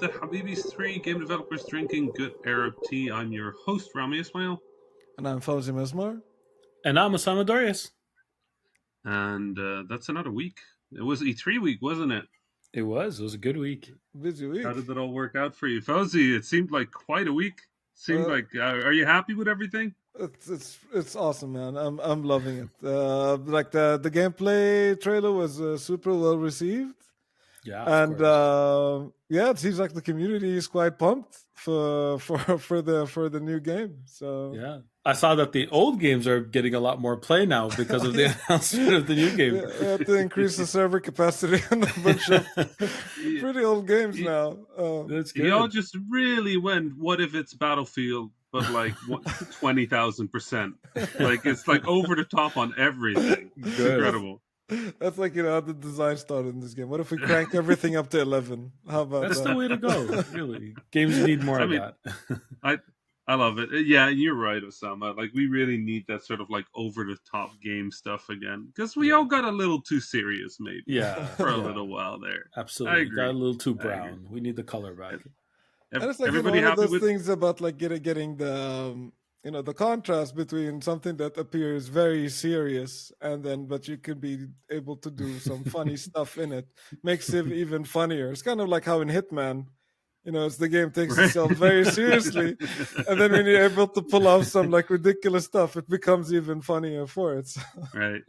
to Habibis 3 Game Developers Drinking Good Arab Tea. I'm your host, Rami Ismail. And I'm Fauzi Mesmar. And I'm Osama Darius. And that's another week. It was E3 week, wasn't it? It was a good week. Busy week. How did that all work out for you? Fauzi, it seemed like quite a week. Are you happy with everything? It's awesome, man. I'm loving it. Like the gameplay trailer was super well received. Yeah, and it seems like the community is quite pumped for the new game. So yeah, I saw that the old games are getting a lot more play now because of the announcement of the new game. We have to increase the server capacity on a bunch of pretty old games now. That's good. Y'all just really went, what if it's Battlefield, but like 20,000%? Like it's like over the top on everything. It's incredible. That's like, how the design started in this game. What if we crank everything up to 11? How about That's that? the way to go, really. Games need more of that. I love it. Yeah, you're right, Osama. Like, we really need that sort of like over-the-top game stuff again. Because we all got a little too serious, maybe. For a little while there. Absolutely. I agree. Got a little too brown. We need the color back. And it's like, one of those things about like getting the... the contrast between something that appears very serious but you could be able to do some funny stuff in it makes it even funnier. It's kind of like how in Hitman, it's the game takes itself very seriously, and then when you're able to pull off some like ridiculous stuff, it becomes even funnier for it. Right?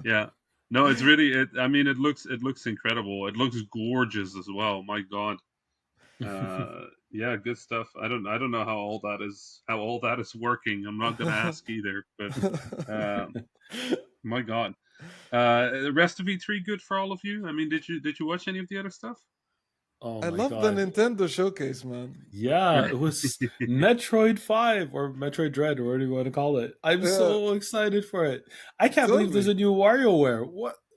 Yeah. No, it's really. It looks incredible. It looks gorgeous as well. My God. Yeah, good stuff. I don't know how all that is working. I'm not gonna ask either, but my God. The rest of E3 good for all of you? I mean, did you watch any of the other stuff? Oh, I love the Nintendo showcase, man. Yeah, it was Metroid 5 or Metroid Dread, or whatever you want to call it. I'm so excited for it. I can't believe there's a new WarioWare.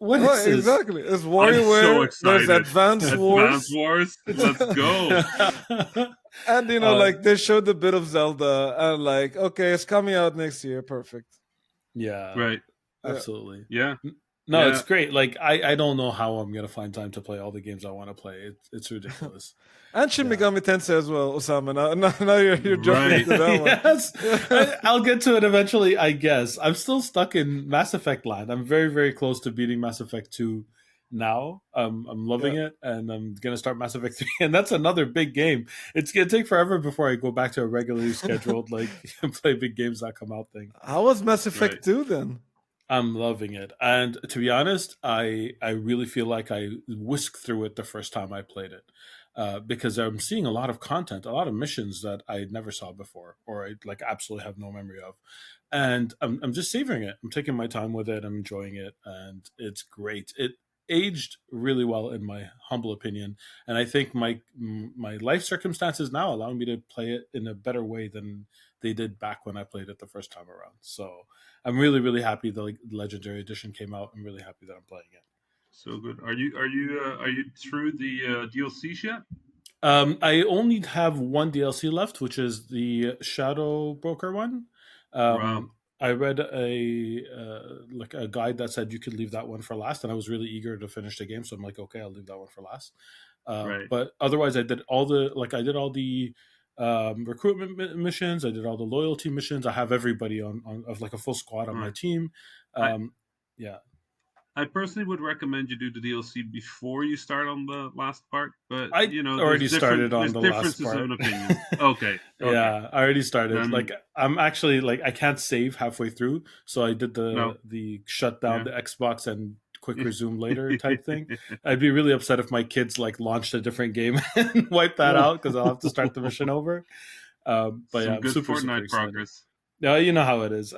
What is this? Exactly. It's WarioWare. So there's Advance Wars. Let's go. And like they showed a bit of Zelda, and like, okay, it's coming out next year. Perfect. Yeah. Right. Absolutely. Yeah. No, it's great. Like I don't know how I'm gonna find time to play all the games I want to play. It's ridiculous. And Shin Megami Tensei as well, Osama. Now you're jumping into that one. Yes, I'll get to it eventually, I guess. I'm still stuck in Mass Effect land. I'm very, very close to beating Mass Effect 2 now. I'm loving it, and I'm gonna start Mass Effect 3, and that's another big game. It's gonna take forever before I go back to a regularly scheduled like play big games that come out thing. How was Mass Effect 2 then? I'm loving it. And to be honest, I really feel like I whisked through it the first time I played it. Because I'm seeing a lot of content, a lot of missions that I never saw before, or I like absolutely have no memory of. And I'm just savoring it. I'm taking my time with it. I'm enjoying it. And it's great. It aged really well, in my humble opinion. And I think my life circumstances now allow me to play it in a better way than they did back when I played it the first time around. So I'm really, really happy the Legendary Edition came out. I'm really happy that I'm playing it. So good. Are you through the DLCs yet? I only have one DLC left, which is the Shadow Broker one. Wow. I read a guide that said you could leave that one for last, and I was really eager to finish the game. So I'm like, okay, I'll leave that one for last. But otherwise, I did all the recruitment missions. I did all the loyalty missions. I have everybody on of like a full squad on my team. Yeah. I personally would recommend you do the DLC before you start on the last part, but I already started on the last part. Of an opinion. Okay. Yeah, I already started. I'm actually I can't save halfway through, so I did the shut down the Xbox and quick resume later type thing. I'd be really upset if my kids launched a different game and wiped that out, because I'll have to start the mission over. But I'm good super, Fortnite super progress. Yeah, you know how it is.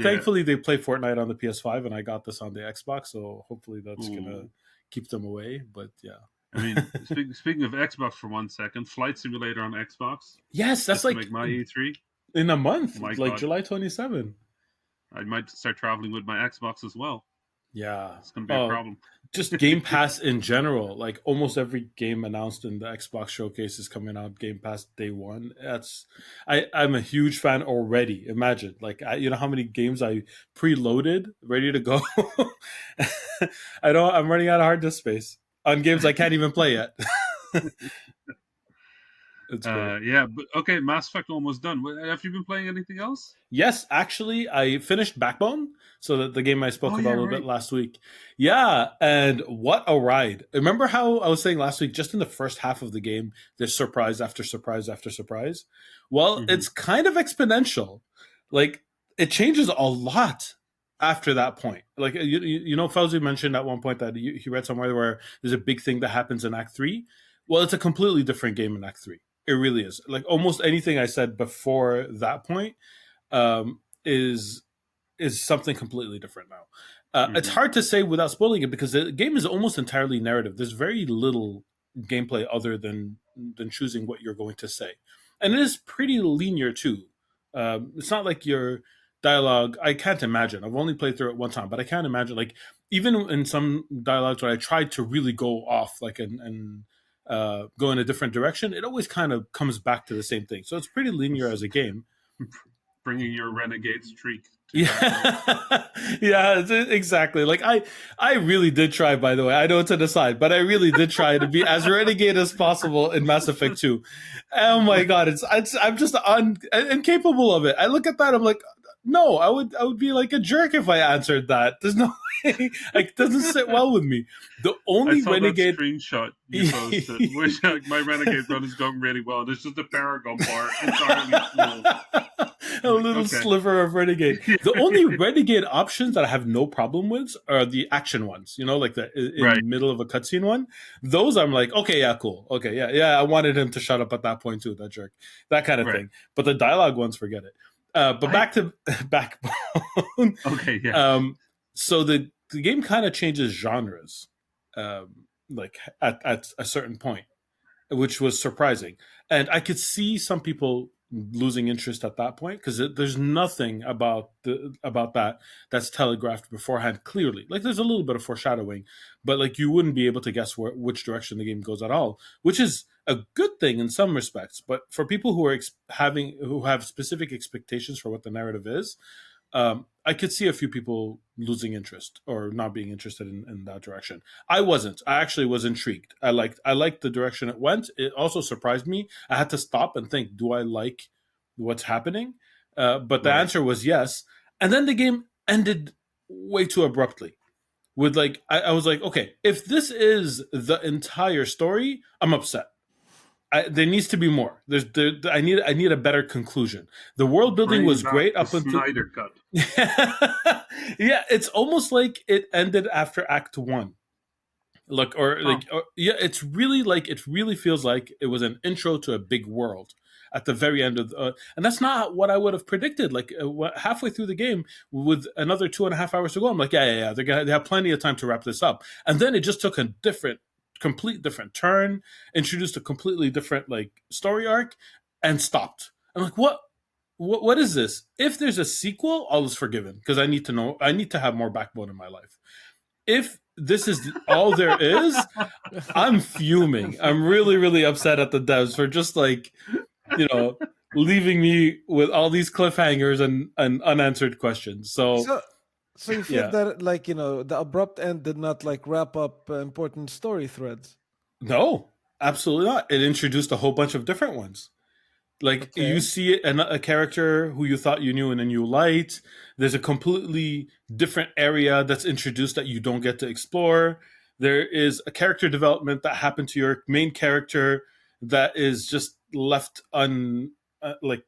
Thankfully, they play Fortnite on the PS5, and I got this on the Xbox, so hopefully that's gonna keep them away. But yeah, I mean, speaking of Xbox for 1 second, Flight Simulator on Xbox. Yes, that's like make my E3 in a month, God. July 27. I might start traveling with my Xbox as well. Yeah, it's gonna be a problem. Just Game Pass in general, like almost every game announced in the Xbox showcase is coming out Game Pass day one. I'm a huge fan already. Imagine, you know how many games I preloaded, ready to go. I'm running out of hard disk space on games I can't even play yet. It's great. Yeah, but okay, Mass Effect almost done. Have you been playing anything else? Yes, actually, I finished Backbone, so that the game I spoke Oh about yeah, a little bit right. last week. Yeah, and what a ride! Remember how I was saying last week? Just in the first half of the game, there's surprise after surprise after surprise. Well, Hmm. it's kind of exponential. Like it changes a lot after that point. Like Fauzi mentioned at one point that he read somewhere where there's a big thing that happens in Act Three. Well, it's a completely different game in Act Three. It really is. Like almost anything I said before that point is something completely different now. It's Hmm. hard to say without spoiling it because the game is almost entirely narrative. There's very little gameplay other than choosing what you're going to say, and it is pretty linear too. It's not like your dialogue. I can't imagine. I've only played through it one time, but I can't imagine like even in some dialogues where I tried to really go off like and go in a different direction, it always kind of comes back to the same thing. So it's pretty linear as a game. Bringing your renegade streak to Backbone. Yeah, yeah, exactly. Like I really did try. By the way, I know it's an aside, but I really did try to be as renegade as possible in Mass Effect 2. Oh my god, I'm just incapable of it. I look at that, I'm like, no, I would be like a jerk if I answered that. There's no way. Like, it doesn't sit well with me. The I only saw that renegade. screenshot you posted, which my renegade run is going really well. There's just a Paragon bar entirely full. A Like, little okay. sliver of renegade. The only renegade options that I have no problem with are the action ones. Like the in Right. the middle of a cutscene one. Those I'm like, okay, yeah, cool. Okay, yeah. I wanted him to shut up at that point too. That jerk, that kind of Right. thing. But the dialogue ones, forget it. But back to Backbone. Okay, yeah. So the game kind of changes genres, like at a certain point, which was surprising. And I could see some people losing interest at that point because there's nothing about that that's telegraphed beforehand clearly. Like there's a little bit of foreshadowing, but like you wouldn't be able to guess which direction the game goes at all, which is a good thing in some respects. But for people who are who have specific expectations for what the narrative is, I could see a few people losing interest or not being interested in that direction. I wasn't. I actually was intrigued. I liked the direction it went. It also surprised me. I had to stop and think, do I like what's happening? But the Right. answer was yes. And then the game ended way too abruptly. With like, I was like, okay, if this is the entire story, I'm upset. There needs to be more. I need a better conclusion. The world building Bring was back great the up until Snyder cut. yeah, it's almost like it ended after Act One. Look, Huh. yeah, it's really like it really feels like it was an intro to a big world at the very end of and that's not what I would have predicted. Like halfway through the game, with another 2.5 hours to go, I'm like, yeah, they have plenty of time to wrap this up, and then it just took a complete different turn, introduced a completely different like story arc, and stopped. I'm like, what is this? If there's a sequel, all is forgiven because I need to know. I need to have more backbone in my life. If this is all there is, I'm fuming. I'm really, really upset at the devs for just like, leaving me with all these cliffhangers and unanswered questions. So, So you feel yeah, that like the abrupt end did not like wrap up important story threads. no, absolutely not. It introduced a whole bunch of different ones. Like you Okay. see a character who you thought you knew in a new light. There's a completely different area that's introduced that you don't get to explore. There is a character development that happened to your main character that is just left like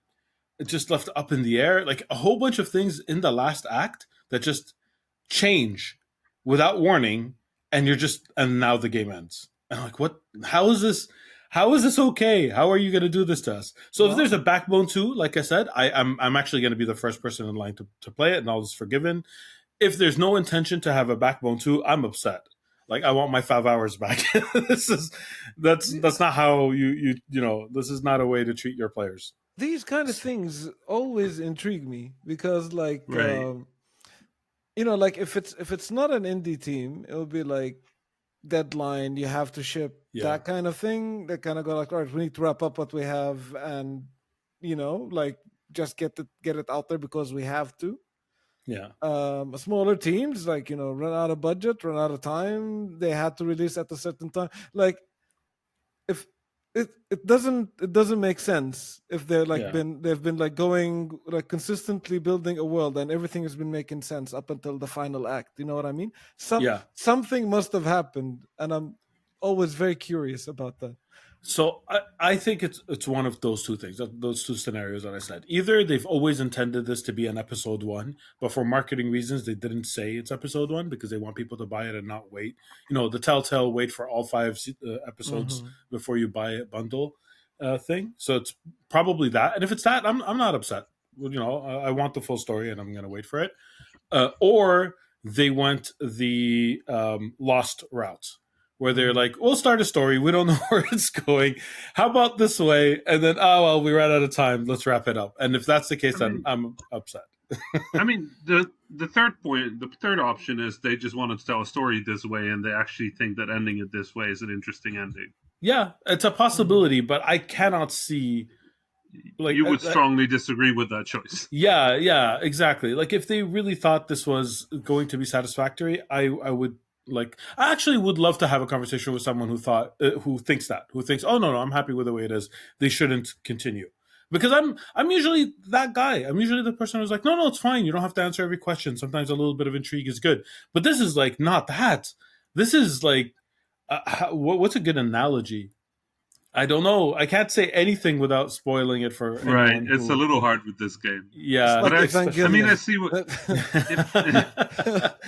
just left up in the air. Like a whole bunch of things in the last act that just change without warning, and now the game ends. And I'm like, what? How is this? How is this okay? How are you going to do this to us? So if there's Well, a Backbone 2, like I said, I'm actually going to be the first person in line to play it, and all is forgiven. If there's no intention to have a Backbone 2, I'm upset. Like I want my 5 hours back. That's not how this is not a way to treat your players. these kind of things always intrigue me because like Right. like if it's not an indie team, it'll be like deadline, you have to ship Yeah, that kind of thing. They kind of go like, all right, we need to wrap up what we have and like just get it out there because we have to. yeah, Smaller teams like run out of budget, run out of time, they had to release at a certain time. Like if it doesn't make sense if they're Yeah. they've been like going like consistently building a world and everything has been making sense up until the final act. You know what I mean? Yeah. Something must have happened, and I'm always very curious about that. So I think it's one of those two things, those two scenarios that I said. Either they've always intended this to be an episode one, but for marketing reasons they didn't say it's episode one because they want people to buy it and not wait. You know, the telltale wait for all five episodes Hmm. before you buy it bundle thing. So it's probably that. And if it's that, I'm not upset. You know, I want the full story and I'm going to wait for it. Or they went the lost route where they're like, we'll start a story. We don't know where it's going. How about this way? And then, oh, well, we ran out of time. Let's wrap it up. And if that's the case, I then mean, I'm upset. I mean the third option is they just wanted to tell a story this way, and they actually think that ending it this way is an interesting ending. Yeah, it's a possibility, but I cannot see like You would strongly disagree with that choice. yeah, exactly. Like if they really thought this was going to be satisfactory, I would like I actually would love to have a conversation with someone who thinks oh no, I'm happy with the way it is. They shouldn't continue. Because I'm usually that guy. I'm usually the person who's like, no, it's fine. You don't have to answer every question. Sometimes a little bit of intrigue is good. But this is like not that. This is like what's a good analogy? I don't know. I can't say anything without spoiling it for Right, anyone it's a who. little hard with this game. It's Yeah, like But I mean, I Evangelion. see what. But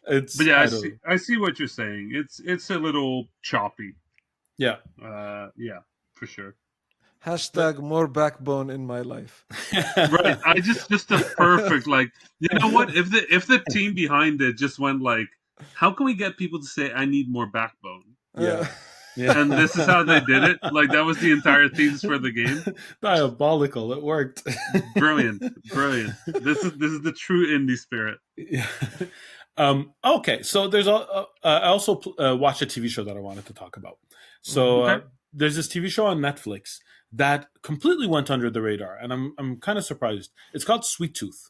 it's yeah, I don't. I see what you're saying. It's a little choppy. Yeah, Yeah, for sure. but Hashtag more backbone in my life. Right, I just the perfect like. You know what? If the team behind it just went like, how can we get people to say I need more backbone? yeah, And this is how they did it. Like that was the entire thesis for the game. Diabolical. It worked. Brilliant, brilliant. This is the true indie spirit. Yeah. Okay, so I also watched a TV show that I wanted to talk about. So Okay. there's this TV show on Netflix that completely went under the radar, and I'm kind of surprised. It's called Sweet Tooth.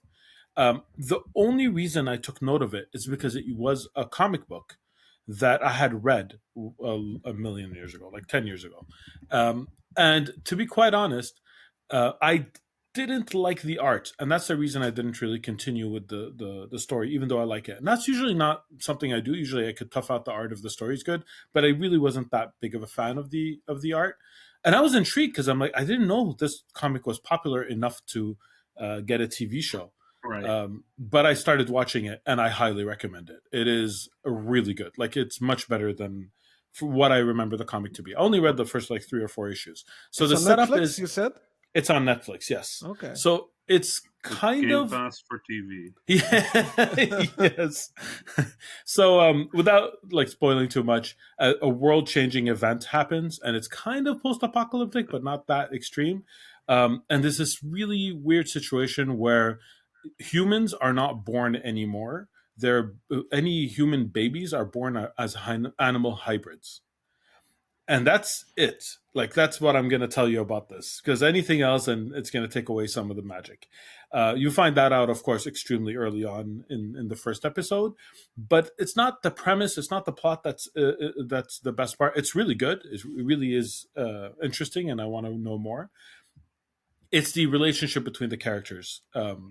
The only reason I took note of it is because it was a comic book that I had read a million years ago, like 10 years ago. And to be quite honest, I didn't like the art, and that's the reason I didn't really continue with the story, even though I like it. And that's usually not something I do. Usually, I could tough out the art if the story's good, but I really wasn't that big of a fan of the art. And I was intrigued because I'm like, I didn't know this comic was popular enough to get a TV show. Right. But I started watching it, and I highly recommend it. It is really good. Like it's much better than for what I remember the comic to be. I only read the first like 3 or 4 issues. So It's the on setup Netflix, is you said? it's on Netflix. Yes. Okay. So it's It's kind Game of Pass for TV. yeah, yes. So without like spoiling too much, a world-changing event happens, and it's kind of post-apocalyptic, but not that extreme. And there's this really weird situation where humans are not born anymore. They're any human babies are born as animal hybrids, and that's it. Like that's what I'm going to tell you about this, because anything else, and it's going to take away some of the magic. You find that out, of course, extremely early on in the first episode, but it's not the premise, it's not the plot that's the best part. It's really good. It really is interesting, and I want to know more. It's the relationship between the characters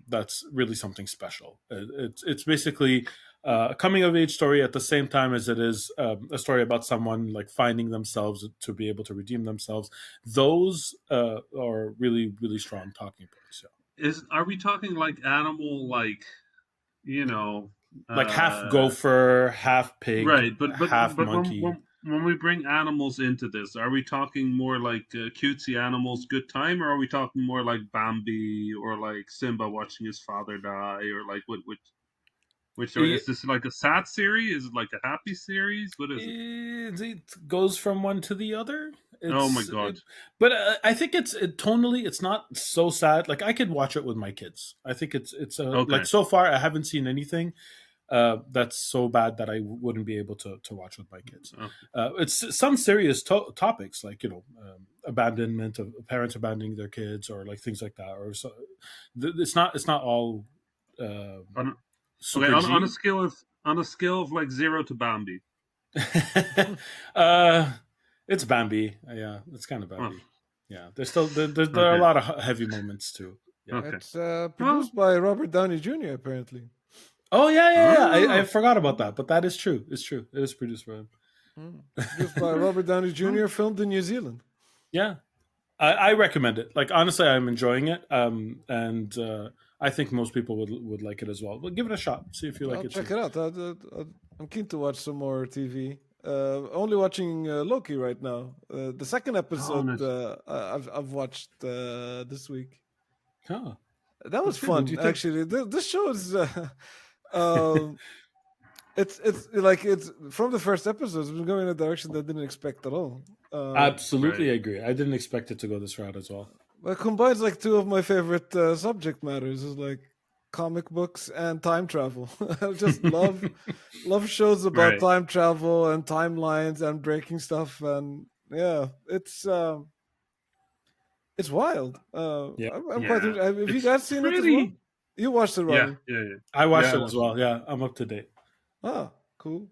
that's really something special. It's basically a coming of age story at the same time as it is a story about someone like finding themselves to be able to redeem themselves. Those are really really strong talking points. Yeah. Are we talking like animal like you know Like half uh gopher, half pig, right, half but monkey. when we bring animals into this, are we talking more like cutesy animals good time, or are we talking more like Bambi or like Simba watching his father die, or like which is this like a sad series? Is it like a happy series? What is it? It goes from one to the other. Oh my god. But I think tonally, it's not so sad. Like I could watch it with my kids. I think it's Okay. like so far I haven't seen anything that's so bad that I wouldn't be able to watch with my kids. Okay. It's some serious topics like abandonment of parents abandoning their kids or like things like that. Or so, it's not all. On, Super on G. a scale of like 0 to Bambi. It's Bambi. Yeah, it's kind of Oh, Bambi. Yeah, there's still there are a okay. lot of heavy moments too. Yeah. Okay. It's Well, produced by Robert Downey Jr. apparently. Oh yeah, yeah, yeah. I oh, forgot about that, but that is true. It's true. It is produced by him. Produced by Robert Downey well, Jr. Filmed in New Zealand. Yeah, I recommend it. Like honestly, I'm enjoying it. And I think most people would like it as well. But give it a shot. See if you like I'll it check too. it out. I'm keen to watch some more TV. Only watching Loki right now. The second oh, episode nice. I've watched this week. Huh. That was That's good. What do fun, you think? actually. This show is um, it's like it's from the first episode. It's been going in a direction that I didn't expect at all. Right. Absolutely agree. I didn't expect it to go this route as well. It combines like two of my favorite subject matters, is like comic books and time travel. I just love shows about Right. time travel and timelines and breaking stuff, and yeah, it's wild. Yeah, I'm quite. Yeah. Have you It's guys seen it as well? pretty. You watched it, Yeah. Rodney? Yeah. Yeah. I Yeah. watched I it as watched it. well. Yeah, I'm up to date. Ah, cool.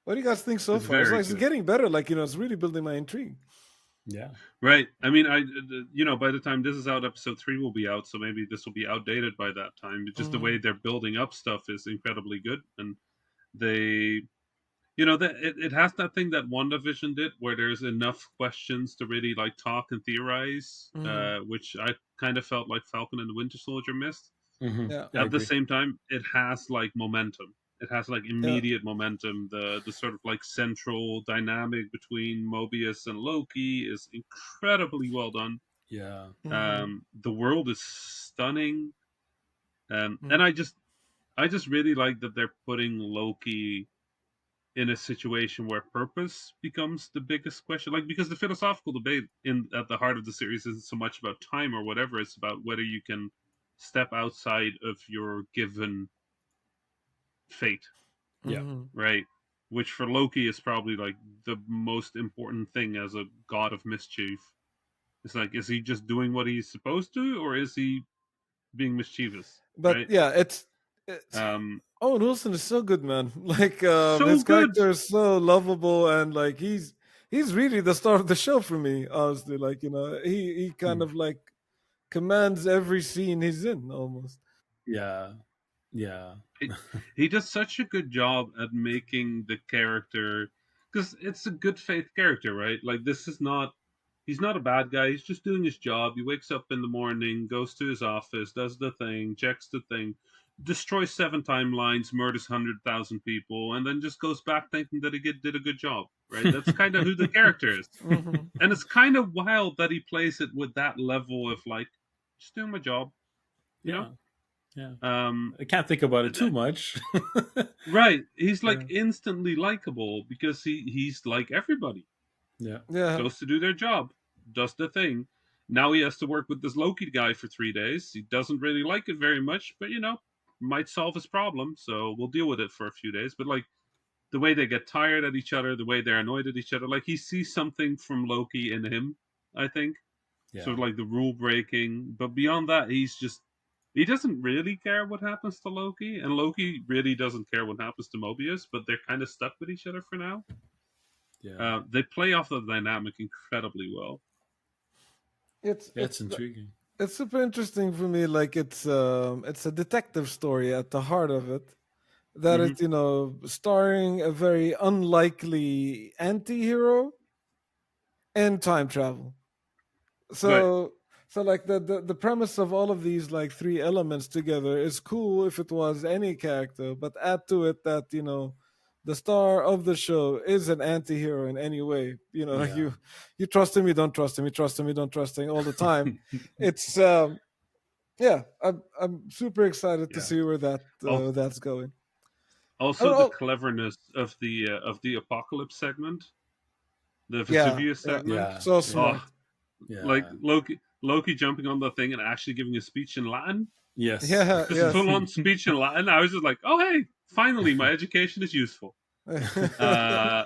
What do you guys think so It's far? It's very like it's good. getting better. Like it's really building my intrigue. Yeah, Right. I mean, by the time this is out, episode 3 will be out, so maybe this will be outdated by that time. But just the way Mm-hmm. they're building up stuff is incredibly good, and they, that it has that thing that WandaVision did, where there's enough questions to really like talk and theorize, Mm-hmm. which I kind of felt like Falcon and the Winter Soldier missed. Yeah, I At the agree. same time, it has like momentum. It has like yeah. immediate momentum. The sort of like central dynamic between Mobius and Loki is incredibly well done. Yeah, Mm-hmm. The world is stunning, Mm-hmm. and I just really like that they're putting Loki in a situation where purpose becomes the biggest question. Like, because the philosophical debate in at the heart of the series isn't so much about time or whatever; it's about whether you can step outside of your given fate, yeah, Mm-hmm. right? Which for Loki is probably like the most important thing as a god of mischief. It's like, is he just doing what he's supposed to, or is he being mischievous, But right? yeah, it's Um, Owen Wilson is so good, man. Like so his good. character is so lovable, and like he's really the star of the show for me. Honestly, like he kind Mm. of like commands every scene he's in almost. yeah, yeah, He, he does such a good job at making the character, because it's a good faith character, right? Like, this is not, he's not a bad guy. He's just doing his job. He wakes up in the morning, goes to his office, does the thing, checks the thing, destroys 7 timelines, murders 100,000 people, and then just goes back thinking that he did a good job, right? That's kind of who the character is. Hmm. And it's kind of wild that he plays it with that level of like, just doing my job, you know? yeah, yeah. Um, I can't think about it too much. Right. He's like Yeah, instantly likable because he's like everybody. yeah, Yeah. Goes to do their job, does the thing. Now he has to work with this Loki guy for 3 days. He doesn't really like it very much, but might solve his problem. So we'll deal with it for a few days. But like the way they get tired at each other, the way they're annoyed at each other, like he sees something from Loki in him, I think. Sort yeah, of like the rule breaking. But beyond that, he doesn't really care what happens to Loki, and Loki really doesn't care what happens to Mobius, but they're kind of stuck with each other for now. yeah. They play off the dynamic incredibly well. It's It's intriguing. it's super interesting for me. Like it's a detective story at the heart of it. That Hmm. is, starring a very unlikely anti-hero and time travel. Right. So like the premise of all of these like three elements together is cool if it was any character, but add to it that the star of the show is an anti-hero in any way. Like Yeah, you trust him, you don't trust him, you trust him, you don't trust him all the time. It's yeah, I'm super excited to yeah, see where Al- that's going. Also, the Oh, cleverness of the apocalypse segment, the yeah, Vesuvius yeah, segment. yeah, so yeah, Oh, smart. like yeah. Loki jumping on the thing and actually giving a speech in Latin, Yes. Yeah, just yes. full on speech in Latin. I was just like, oh hey, finally my education is useful. Uh,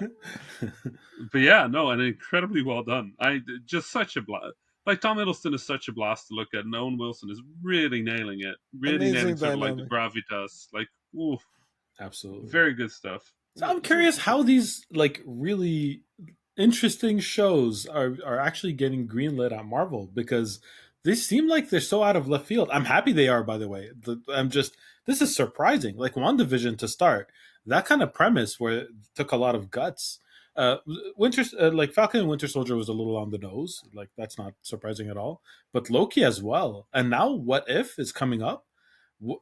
but yeah, no, and incredibly well done. I just such a blast. Like, Tom Hiddleston is such a blast to look at, and Owen Wilson is really nailing Amazing sort of like the dynamic. gravitas. Like, oof, Absolutely. very good stuff. So I'm Super, curious how these like really interesting shows are actually getting greenlit at Marvel because they seem like they're so out of left field. I'm happy they are, by the way. I'm just this is surprising. Like WandaVision to start, that kind of premise where it took a lot of guts. Winter like Falcon and Winter Soldier was a little on the nose. Like that's not surprising at all. But Loki as well, and now What If is coming up.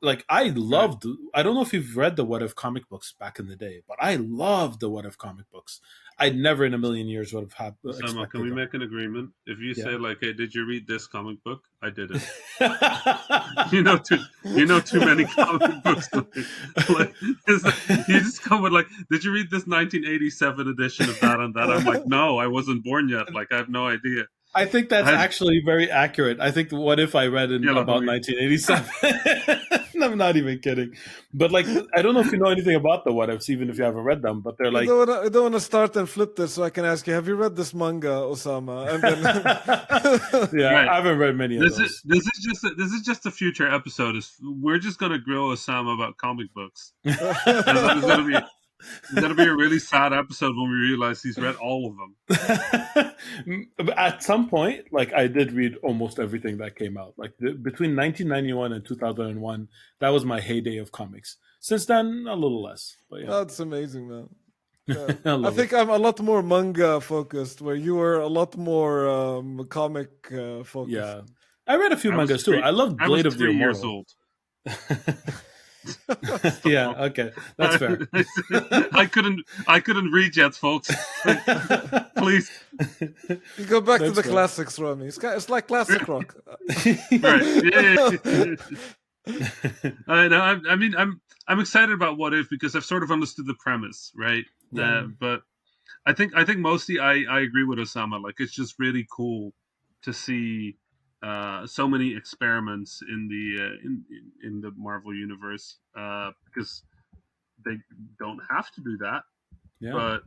Like I Right. loved. I don't know if you've read the What If comic books back in the day, but I loved the What If comic books. I never in a million years would have Osama, can expected we them. make an agreement? If you Yeah. say like, "Hey, did you read this comic book?" I didn't. You know too many comic books. Like, you just come with like, "Did you read this 1987 edition of that and that?" I'm like, "No, I wasn't born yet. Like, I have no idea." I think that's I, actually very accurate. I think What If I read in yeah, about 1987. I'm not even kidding. But like, I don't know if you know anything about the What Ifs, even if you haven't read them. But they're like, I don't want to start and flip this, so I can ask you: have you read this manga, Osama? And then, yeah, right. I haven't read many of This is those. this is just a future episode. We're just gonna grill Osama about comic books, and then it's gonna be a really sad episode when we realize he's read all of them. At some point, like I did read almost everything that came out. Like between 1991 and 2001, that was my heyday of comics. Since then, a little less. But yeah, that's amazing, man. Yeah. I I love it. think I'm a lot more manga focused, where you were a lot more comic focused. Yeah, I read a few mangas too. I loved I was Blade of the 3 years Immortal. old. Yeah, okay, that's fair. I couldn't read yet, folks. Please. You go back to That's the fair. classics, Rami. It's like classic rock. Right. Yeah. I know. I mean, I'm excited about What If because I've sort of understood the premise, right? Yeah. But I think mostly I agree with Osama. Like it's just really cool to see so many experiments in the in the Marvel universe because they don't have to do that, Yeah, but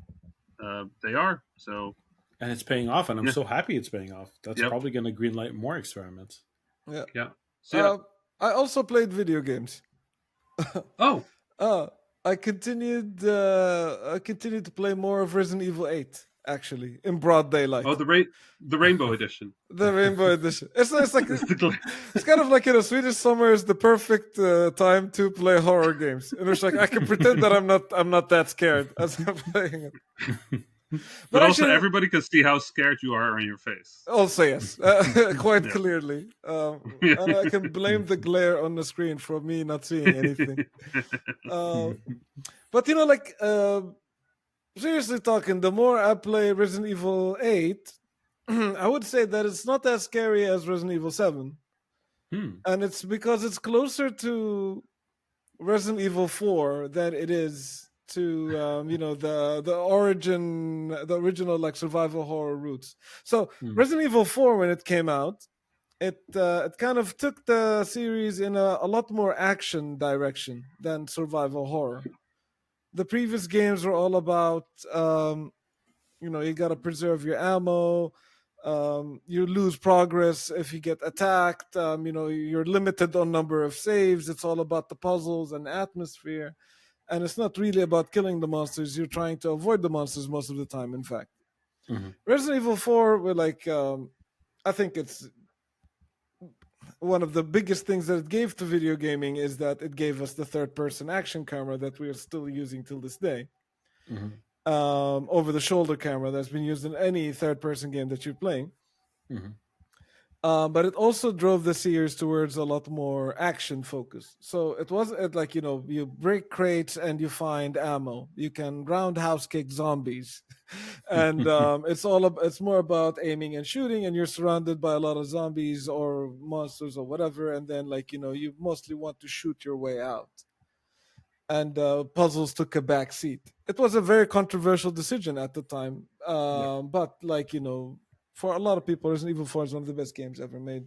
they are. So and it's paying off, and I'm yeah, so happy it's paying off. That's yep, probably going to greenlight more experiments. Yeah. yeah. So yeah. I also played video games. Oh, Uh, I continued to play more of Resident Evil 8, actually, in broad daylight. the Rainbow Edition. The Rainbow Edition. It's like It's the it's kind of like Swedish summer is the perfect time to play horror games. And it's like I can pretend that I'm not that scared as I'm playing it. But also, actually, everybody can see how scared you are on your face. also yes, quite Yeah. clearly. And I can blame the glare on the screen for me not seeing anything. But like seriously talking, the more I play Resident Evil 8, I would say that it's not as scary as Resident Evil 7. And it's because it's closer to Resident Evil 4 than it is to the original like survival horror roots. So Resident Evil 4, when it came out, it kind of took the series in a lot more action direction than survival horror. The previous games were all about you got to preserve your ammo. You lose progress if you get attacked. You're limited on number of saves. It's all about the puzzles and atmosphere, and it's not really about killing the monsters. You're trying to avoid the monsters most of the time. In fact, Resident Evil 4, were like I think it's one of the biggest things that it gave to video gaming is that it gave us the third-person action camera that we are still using till this day. Over the shoulder camera that's been used in any third person game that you're playing. But it also drove the series towards a lot more action focus. So it wasn't like, you break crates and you find ammo. You can roundhouse kick zombies. And it's more about aiming and shooting, and you're surrounded by a lot of zombies or monsters or whatever. And then you mostly want to shoot your way out. And puzzles took a back seat. It was a very controversial decision at the time, but for a lot of people, Resident Evil 4 is one of the best games ever made.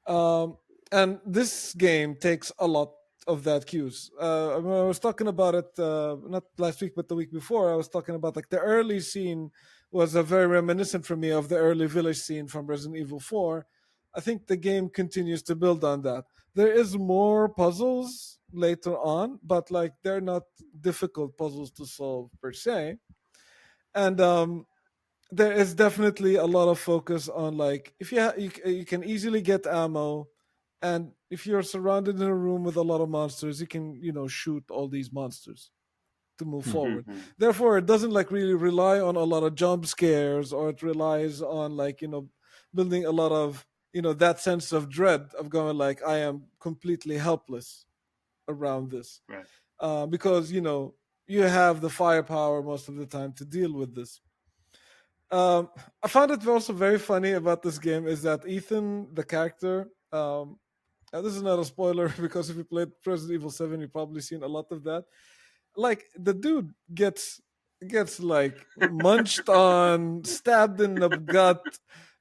And this game takes a lot of that cues. I was talking about it not last week, but the week before. I was talking about like the early scene was a very reminiscent for me of the early village scene from Resident Evil 4. I think the game continues to build on that. There is more puzzles later on, but like they're not difficult puzzles to solve per se. And there is definitely a lot of focus on like if you can easily get ammo, and if you're surrounded in a room with a lot of monsters, you can shoot all these monsters to move Hmm. forward. Mhm. Therefore, it doesn't like really rely on a lot of jump scares, or it relies on like building a lot of that sense of dread of going like I am completely helpless around this, Right. because you have the firepower most of the time to deal with this. I found it also very funny about this game is that Ethan, the character, and this is not a spoiler because if you played Resident Evil 7, you've probably seen a lot of that. Like the dude gets like munched on, stabbed in the gut,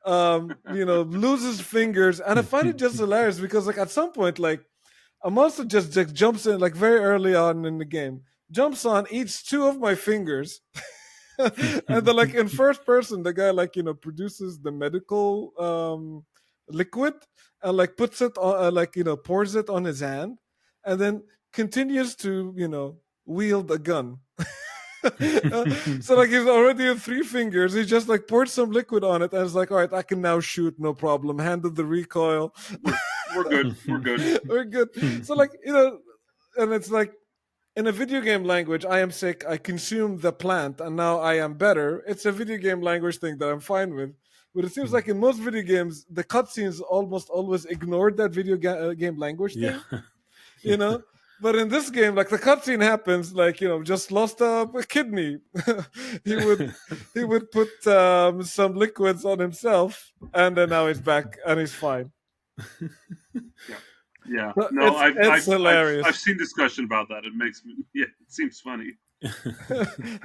loses fingers, and I find it just hilarious because like at some point, like a monster just jumps in like very early on in the game, jumps on, eats two of my fingers, and then like in first person the guy like produces the medical liquid and like puts it on like pours it on his hand, and then continues to wield a gun. So like he's already in three fingers, he just like poured some liquid on it and it's like, all right, I can now shoot, no problem, handed the recoil. We're good. We're good. We're good. So like and it's like in a video game language, I am sick, I consumed the plant, and now I am better. It's a video game language thing that I'm fine with. But it seems like in most video games, the cutscenes almost always ignored that game language Yeah. thing, you know? But in this game, like the cutscene happens, like, just lost a kidney. he would he would put some liquids on himself, and then now he's back and he's fine. Yeah. Yeah. So No, it's I've hilarious. seen discussion about that. It makes me. Yeah. It seems funny.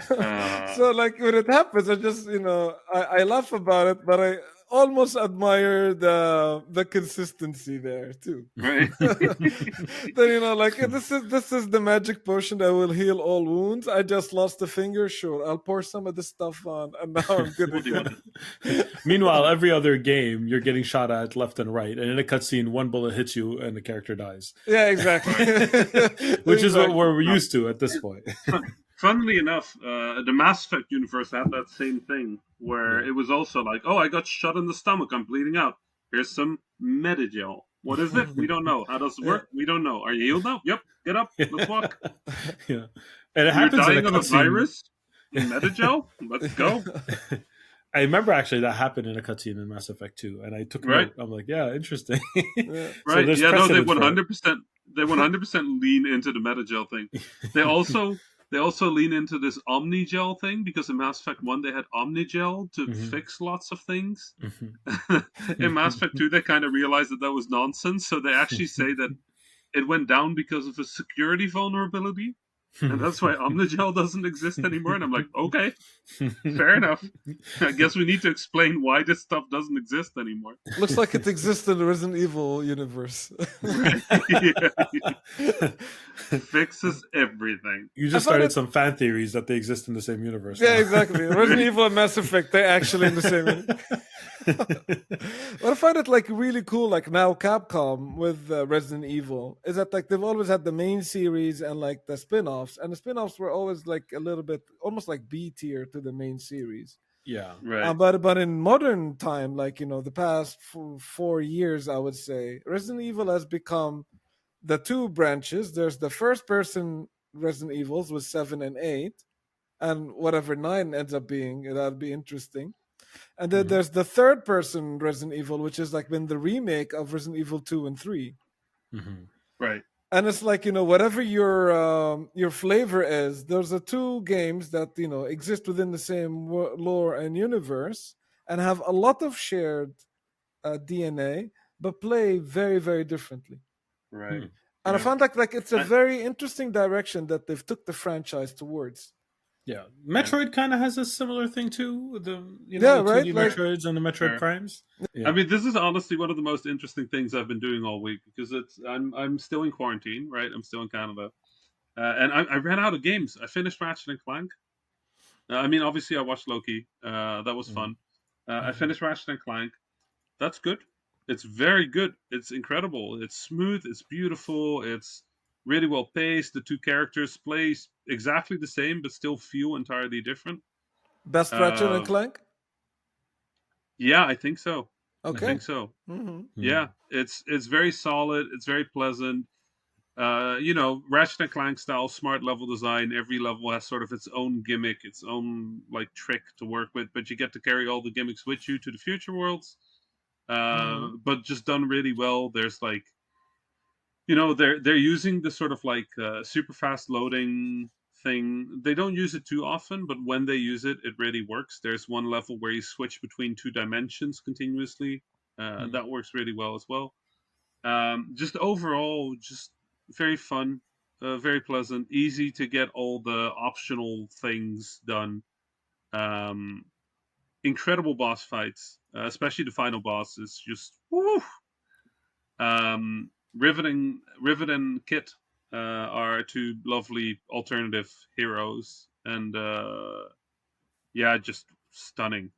Uh, So like when it happens, I just I laugh about it, but I almost admire the consistency there too. right. Then like this is the magic potion that will heal all wounds. I just lost a finger, sure, I'll pour some of this stuff on, and now I'm good We'll deal with again. it. Meanwhile, every other game, you're getting shot at left and right, and in a cutscene, one bullet hits you and the character dies, Yeah, exactly. which is what Exactly. we're No. used to at this point. Funnily enough, the Mass Effect universe had that same thing where Yeah. it was also like, oh, I got shot in the stomach. I'm bleeding out. Here's some Medigel. What is it? We don't know. How does it Yeah. work? We don't know. Are you healed now? Yep. Get up. Let's walk. Yeah, and it You're happens in a dying of a cutscene. virus? Medigel? Let's go. I remember actually that happened in a cutscene in Mass Effect 2, and I took Right. note. I'm like, yeah, interesting. Yeah. So Right. there's Yeah, no, they precedent for it. 100% lean into the Medigel thing. They also lean into this Omnigel thing because in Mass Effect 1 they had Omnigel to Mhm. fix lots of things. Mhm. In Mass Effect 2 they kind of realized that was nonsense, so they actually say that it went down because of a security vulnerability. And that's why Omnigel doesn't exist anymore. And I'm like, okay, fair enough. I guess we need to explain why this stuff doesn't exist anymore. Looks like it exists in the Resident Evil universe. Fixes everything. You I just found started it. some fan theories that they exist in the same universe. Yeah, now. exactly. Resident Evil and Mass Effect, they're actually in the same. What I find it like really cool, like now Capcom with Resident Evil, is that like they've always had the main series and like the spin-offs, and the spin-offs were always like a little bit almost like B tier to the main series. Yeah. Right. But in modern time, like the past 4 years, I would say Resident Evil has become the two branches. There's the first person Resident Evils with 7 and 8, and whatever 9 ends up being, that'd be interesting. And then Mhm. there's the third person Resident Evil, which is like been the remake of Resident Evil 2 and 3. Mhm. Right. And it's like, whatever your flavor is, those are two games that, exist within the same lore and universe and have a lot of shared DNA, but play very, very differently. Right. Hmm. And I Yeah. found like it's a I- very interesting direction that they've took the franchise towards. Yeah. Metroid kind of has a similar thing too. Yeah, The right? 2D Like, Metroids and the Metroid Sure. Primes. Yeah. I mean, this is honestly one of the most interesting things I've been doing all week because I'm still in quarantine, right? I'm still in Canada, and I ran out of games. I finished Ratchet and Clank. I mean, obviously, I watched Loki. That was Mhm. fun. I finished Ratchet and Clank. That's good. It's very good. It's incredible. It's smooth. It's beautiful. It's really well paced. The two characters play exactly the same, but still feel entirely different. best Ratchet and Uh, Clank? Yeah, I think so. I Okay. think so. Mm-hmm. Yeah, it's very solid. It's very pleasant. Ratchet and Clank style smart level design. Every level has sort of its own gimmick, its own like trick to work with, but you get to carry all the gimmicks with you to the future worlds. Mm-hmm. But just done really well. There's like, they're using the sort of like super fast loading thing. They don't use it too often, but when they use it, it really works. There's one level where you switch between two dimensions continuously. That works really well as well. Just overall, just very fun, very pleasant, easy to get all the optional things done. Um, Incredible boss fights, especially the final boss is just woo. Rivet and Kit are two lovely alternative heroes, and yeah, just stunning,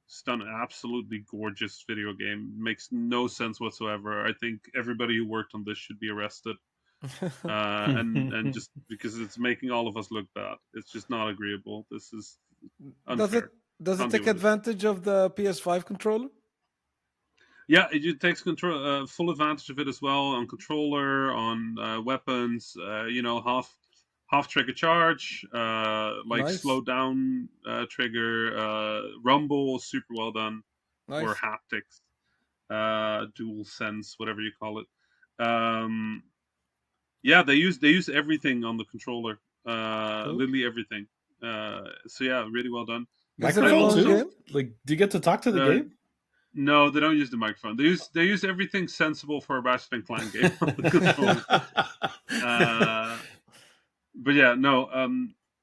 absolutely gorgeous video game. Makes no sense whatsoever. I think everybody who worked on this should be arrested, and just because it's making all of us look bad. It's just not agreeable. This is Does it unfair. does it Can't deal take with it. advantage of the PS5 controller? Yeah, it takes full advantage of it as well on controller, on weapons. Half trigger charge, like Nice, slow down trigger, rumble, super well done, or nice, haptics, dual sense, whatever you call it. Um, yeah, they use everything on the controller, cool. literally everything. So yeah, really well done. Is it a I Microphone long also too? game? Like, do you get to talk to the uh, game? No, they don't use the microphone. They use everything sensible for a Ratchet and Clank game on the controller. Uh, but yeah, no,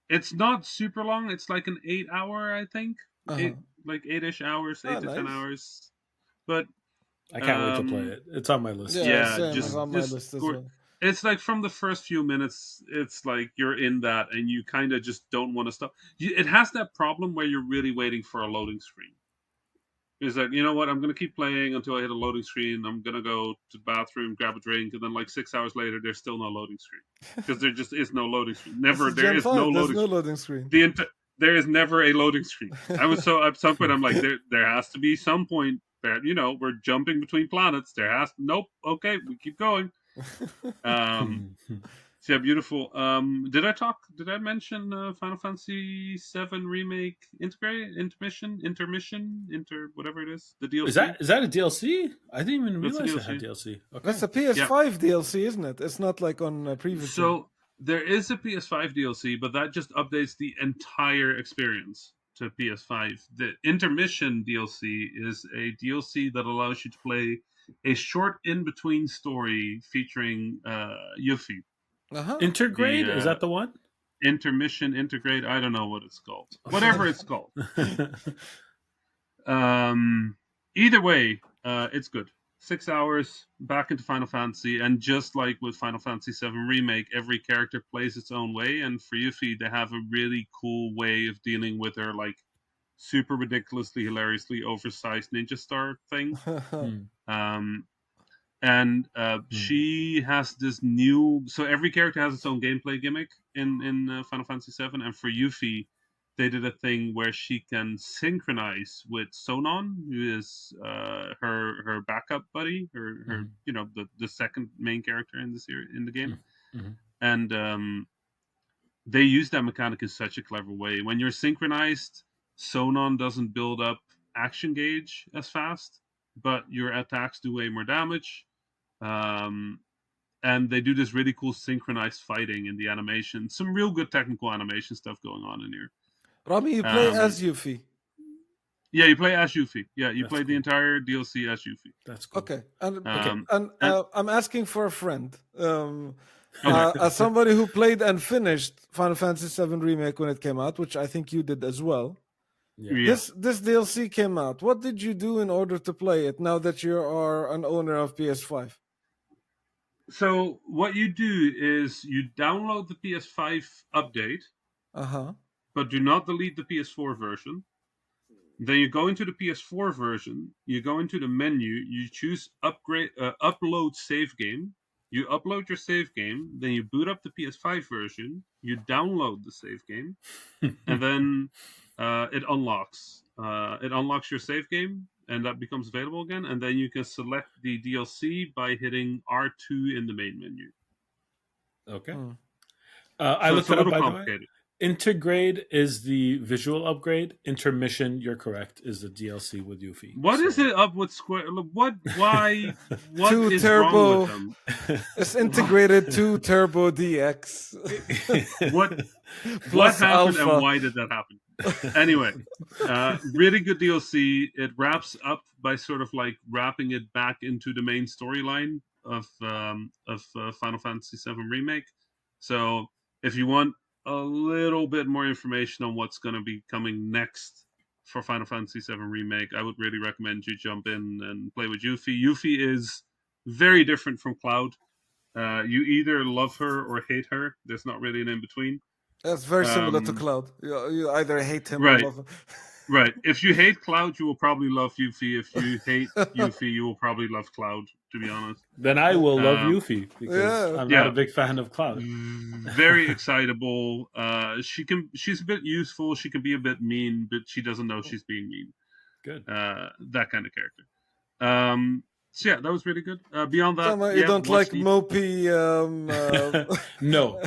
it's not super long. It's like an 8 hour, I think, Uh-huh. eight like 8-ish hours, Ah, 8 to 10 nice. hours. But I can't wait to play um, it. It's on my list. Yeah, yeah, same as just on my just list as go. well. It's like from the first few minutes, it's like you're in that, and you kind of just don't want to stop. It has that problem where you're really waiting for a loading screen. He's like, you know what? I'm gonna keep playing until I hit a loading screen. I'm gonna go to the bathroom, grab a drink, and then like 6 hours later, there's still no loading screen because there just is no loading screen. This Never, is there Gen is no 5. There's loading no screen. loading screen. There is never a loading screen. I was so at some point, I'm like, there has to be some point that we're jumping between planets. Nope. Okay, we keep going. Um, so yeah, beautiful. Did I mention Final Fantasy VII remake integrate intermission whatever it is, the Is DLC? that a DLC? I didn't even That's the realize it had DLC. DLC. That's Okay. a Yeah. PS5 DLC, isn't it? It's not like on a previous gen. So there is a PS5 DLC, but that just updates the entire experience to PS5. The intermission DLC is a DLC that allows you to play a short in between story featuring Yuffie. Uh-huh. The Intergrade? Is that the one? intermission integrate. I don't know what it's called. Okay. Whatever it's called. Um, Either way, it's good. 6 hours back into Final Fantasy, and just like with Final Fantasy VII Remake, every character plays its own way. And for Yuffie, they have a really cool way of dealing with her like super ridiculously, hilariously oversized ninja star thing. Hmm. Um, and Hmm. she has this new. So every character has its own gameplay gimmick in Final Fantasy VII, and for Yuffie, they did a thing where she can synchronize with Sonon, who is her backup buddy, her Hmm. the second main character in the series in the game, Hmm. and they use that mechanic in such a clever way. When you're synchronized, Sonon doesn't build up action gauge as fast, but your attacks do way more damage. Um, and they do this really cool synchronized fighting in the animation. Some real good technical animation stuff going on in here. Rami, you play Um, as Yuffie. yeah, you play as Yuffie. Yeah, you That's play the cool. entire DLC as Yuffie. That's cool. Okay, and Okay. And I'm asking for a friend. okay, As somebody who played and finished Final Fantasy VII Remake when it came out, which I think you did as well. Yeah. yeah. This DLC came out. What did you do in order to play it now that you are an owner of PS5? So what you do is you download the PS5 update, Uh-huh. but do not delete the PS4 version. Then you go into the PS4 version, you go into the menu, you choose upload save game. You upload your save game, then you boot up the PS5 version, you download the save game, and then it unlocks. It unlocks your save game, and that becomes available again. And then you can select the DLC by hitting R2 in the main menu. Okay. Hmm. I So looked it's a it up, little by the way. complicated. Intergrade is the visual upgrade. Intermission, you're correct, is the DLC with Yuffie. What is it up with Square? What? Why? What Two is wrong with turbo. them? It's integrated 2 Turbo DX What plus happened and Alpha. why did that happen? Anyway, really good DLC. It wraps up by sort of like wrapping it back into the main storyline of Final Fantasy VII Remake. So if you want a little bit more information on what's going to be coming next for Final Fantasy VII Remake, I would really recommend you jump in and play with Yuffie. Yuffie is very different from Cloud. You either love her or hate her. There's not really an in between. That's very similar to Um, Cloud. You either hate him or right, love him. right. If you hate Cloud, you will probably love Yuffie. If you hate Yuffie, you will probably love Cloud. To be honest, Then I will love um, Yuffie because Yeah. I'm not a yeah, big fan of Cloud. very excitable. She's a bit useful. She can be a bit mean, but she doesn't know she's being mean. Good. That kind of character. So yeah, that was really good. Beyond that, Somehow you yeah, don't watch like mopey No,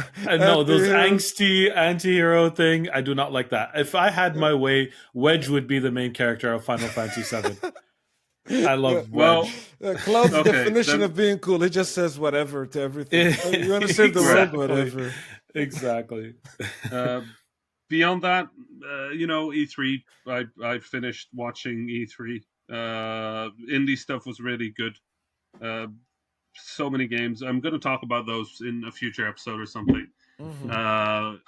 those anti-hero. angsty anti-hero thing. I do not like that. If I had my way, Wedge would be the main character of Final Fantasy VII. I love well, Wedge. Cloud's okay, definition then- of being cool, he just says whatever to everything. You want to save the world, Exactly. whatever. Exactly. Beyond that, E3. I finished watching E3. Indie stuff was really good. So many games. I'm going to talk about those in a future episode or something. Mhm.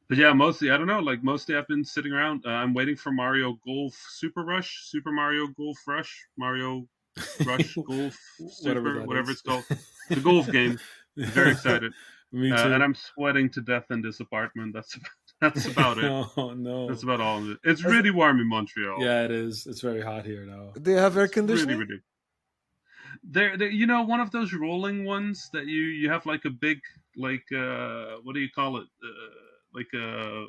But yeah, mostly I don't know. Like mostly, I've been sitting around. I'm waiting for Mario Golf Super Rush, Super Mario Golf Rush, Mario Rush Golf Super, whatever it's called, the golf game. Very excited. Me too. And I'm sweating to death in this apartment. That's about it. Oh no. That's about all of it. It's really warm in Montreal. Yeah, it is. It's very hot here now. Do you have air Really, conditioning? really. They're one of those rolling ones that you have like a big what do you call it? Like a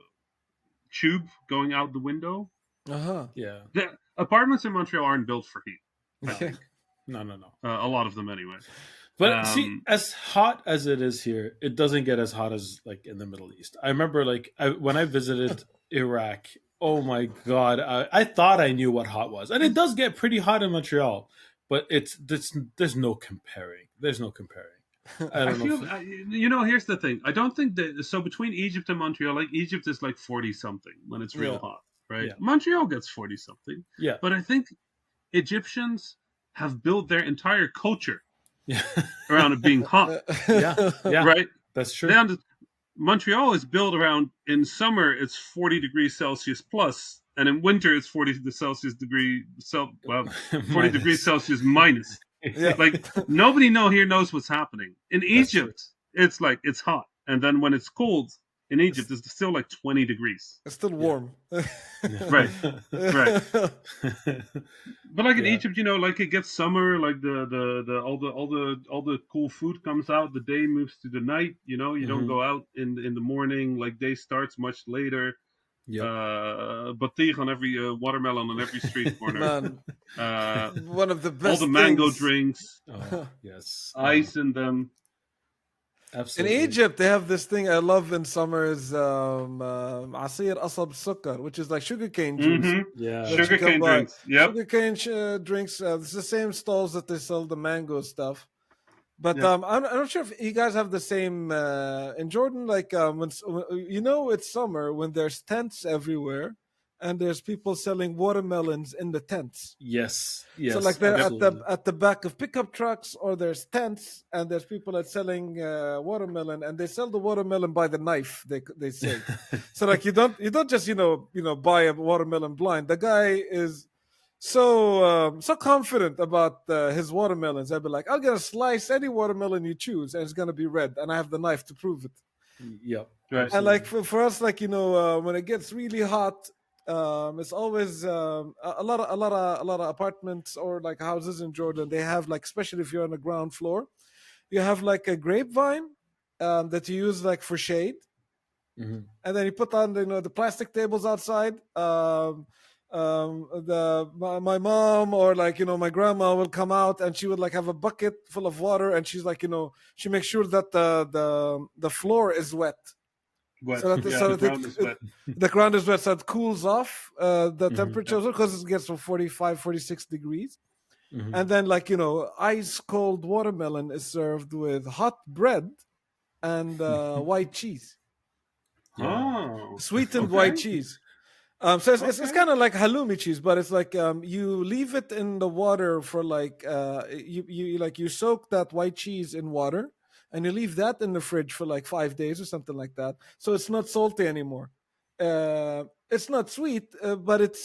tube going out the window. Uh-huh. Yeah. The apartments in Montreal aren't built for heat. I think No. a lot of them anyway. But see, as hot as it is here, it doesn't get as hot as like in the Middle East. I remember when I visited Iraq. Oh my god! I thought I knew what hot was, and it does get pretty hot in Montreal. But there's no comparing. There's no comparing. I don't know. Here's the thing. I don't think that. So between Egypt and Montreal, like Egypt is like 40 something when it's real hot, right? Yeah. Montreal gets 40 something. Yeah. But I think Egyptians have built their entire culture Yeah. around it being hot. Yeah. Right? That's true. Montreal is built around in summer it's 40 degrees Celsius plus, and in winter it's 40 degrees Celsius minus. Yeah. Like nobody knows what's happening. In Egypt, it's like it's hot, and then when it's cold in Egypt, it's still like 20 degrees. It's still warm. Right. But like in Egypt, like it gets summer, like all the cool food comes out. The day moves to the night. You don't go out in the morning. Like day starts much later. Batig on every watermelon on every street corner. Man, one of the best. All the mango things. drinks. Oh, yes. Ice in them. Absolutely. In Egypt, they have this thing I love in summer is asir asab sukkar, which is like sugarcane juice. Mm-hmm. Yeah. Sugarcane drinks. Yep. Sugarcane drinks. It's the same stalls that they sell the mango stuff. But Yeah. I'm not sure if you guys have the same in Jordan. Like when it's summer when there's tents everywhere, and there's people selling watermelons in the tents. Yes. So like they're absolutely. at the back of pickup trucks, or there's tents, and there's people that selling watermelon, and they sell the watermelon by the knife. They say. So like you don't just buy a watermelon blind. The guy is so confident about his watermelons. I'd be like, I'll get a slice, any watermelon you choose, and it's gonna be red, and I have the knife to prove it. Yep. Right. And like for us, like when it gets really hot, it's always a lot of apartments or like houses in Jordan. They have like, especially if you're on the ground floor, you have like a grapevine that you use like for shade, Mm-hmm. and then you put on the plastic tables outside. My mom or like my grandma will come out and she would like have a bucket full of water and she's like she makes sure that the floor is wet Wet. so that Yeah, the ground is it wet. the ground is wet so it cools off the temperature Yeah. because it gets to 45, 46 degrees. Mhm. And then like ice cold watermelon is served with hot bread and white cheese, Yeah. Oh, sweetened white okay. cheese. So it's Okay. kind of like halloumi cheese, but it's like you leave it in the water for like you soak that white cheese in water and you leave that in the fridge for like 5 days or something like that. So it's not salty anymore. It's not sweet, but it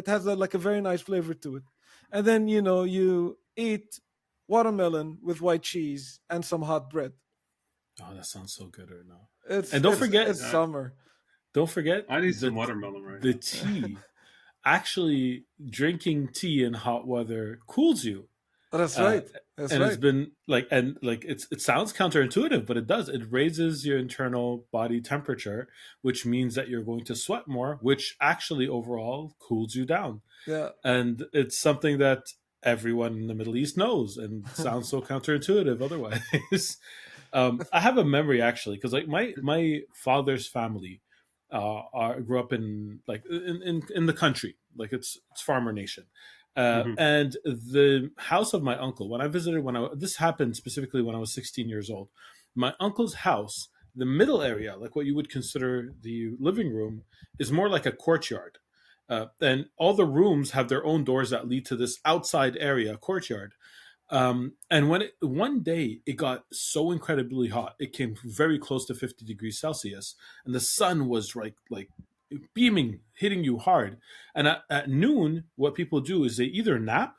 has like a very nice flavor to it. And then you eat watermelon with white cheese and some hot bread. Oh, that sounds so good right now. It's And don't it's forget, it's summer. I need the some watermelon right the now. tea. Actually, drinking tea in hot weather cools you. That's Uh, right. That's and it's right. been it sounds counterintuitive, but it does. It raises your internal body temperature, which means that you're going to sweat more, which actually overall cools you down. Yeah. And it's something that everyone in the Middle East knows, and sounds so counterintuitive otherwise. I have a memory actually, because like my father's family grew up in in the country, like it's farmer nation. Hmm. And the house of my uncle, when I visited, this happened specifically when I was 16 years old. My uncle's house, the middle area, like what you would consider the living room, is more like a courtyard. And all the rooms have their own doors that lead to this outside area, courtyard. And one day it got so incredibly hot, it came very close to 50 degrees Celsius, and the sun was like beaming, hitting you hard. And at noon, what people do is they either nap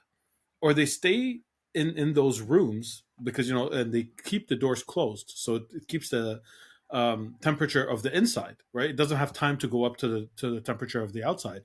or they stay in those rooms because and they keep the doors closed, so it keeps the temperature of the inside, right? It doesn't have time to go up to the temperature of the outside.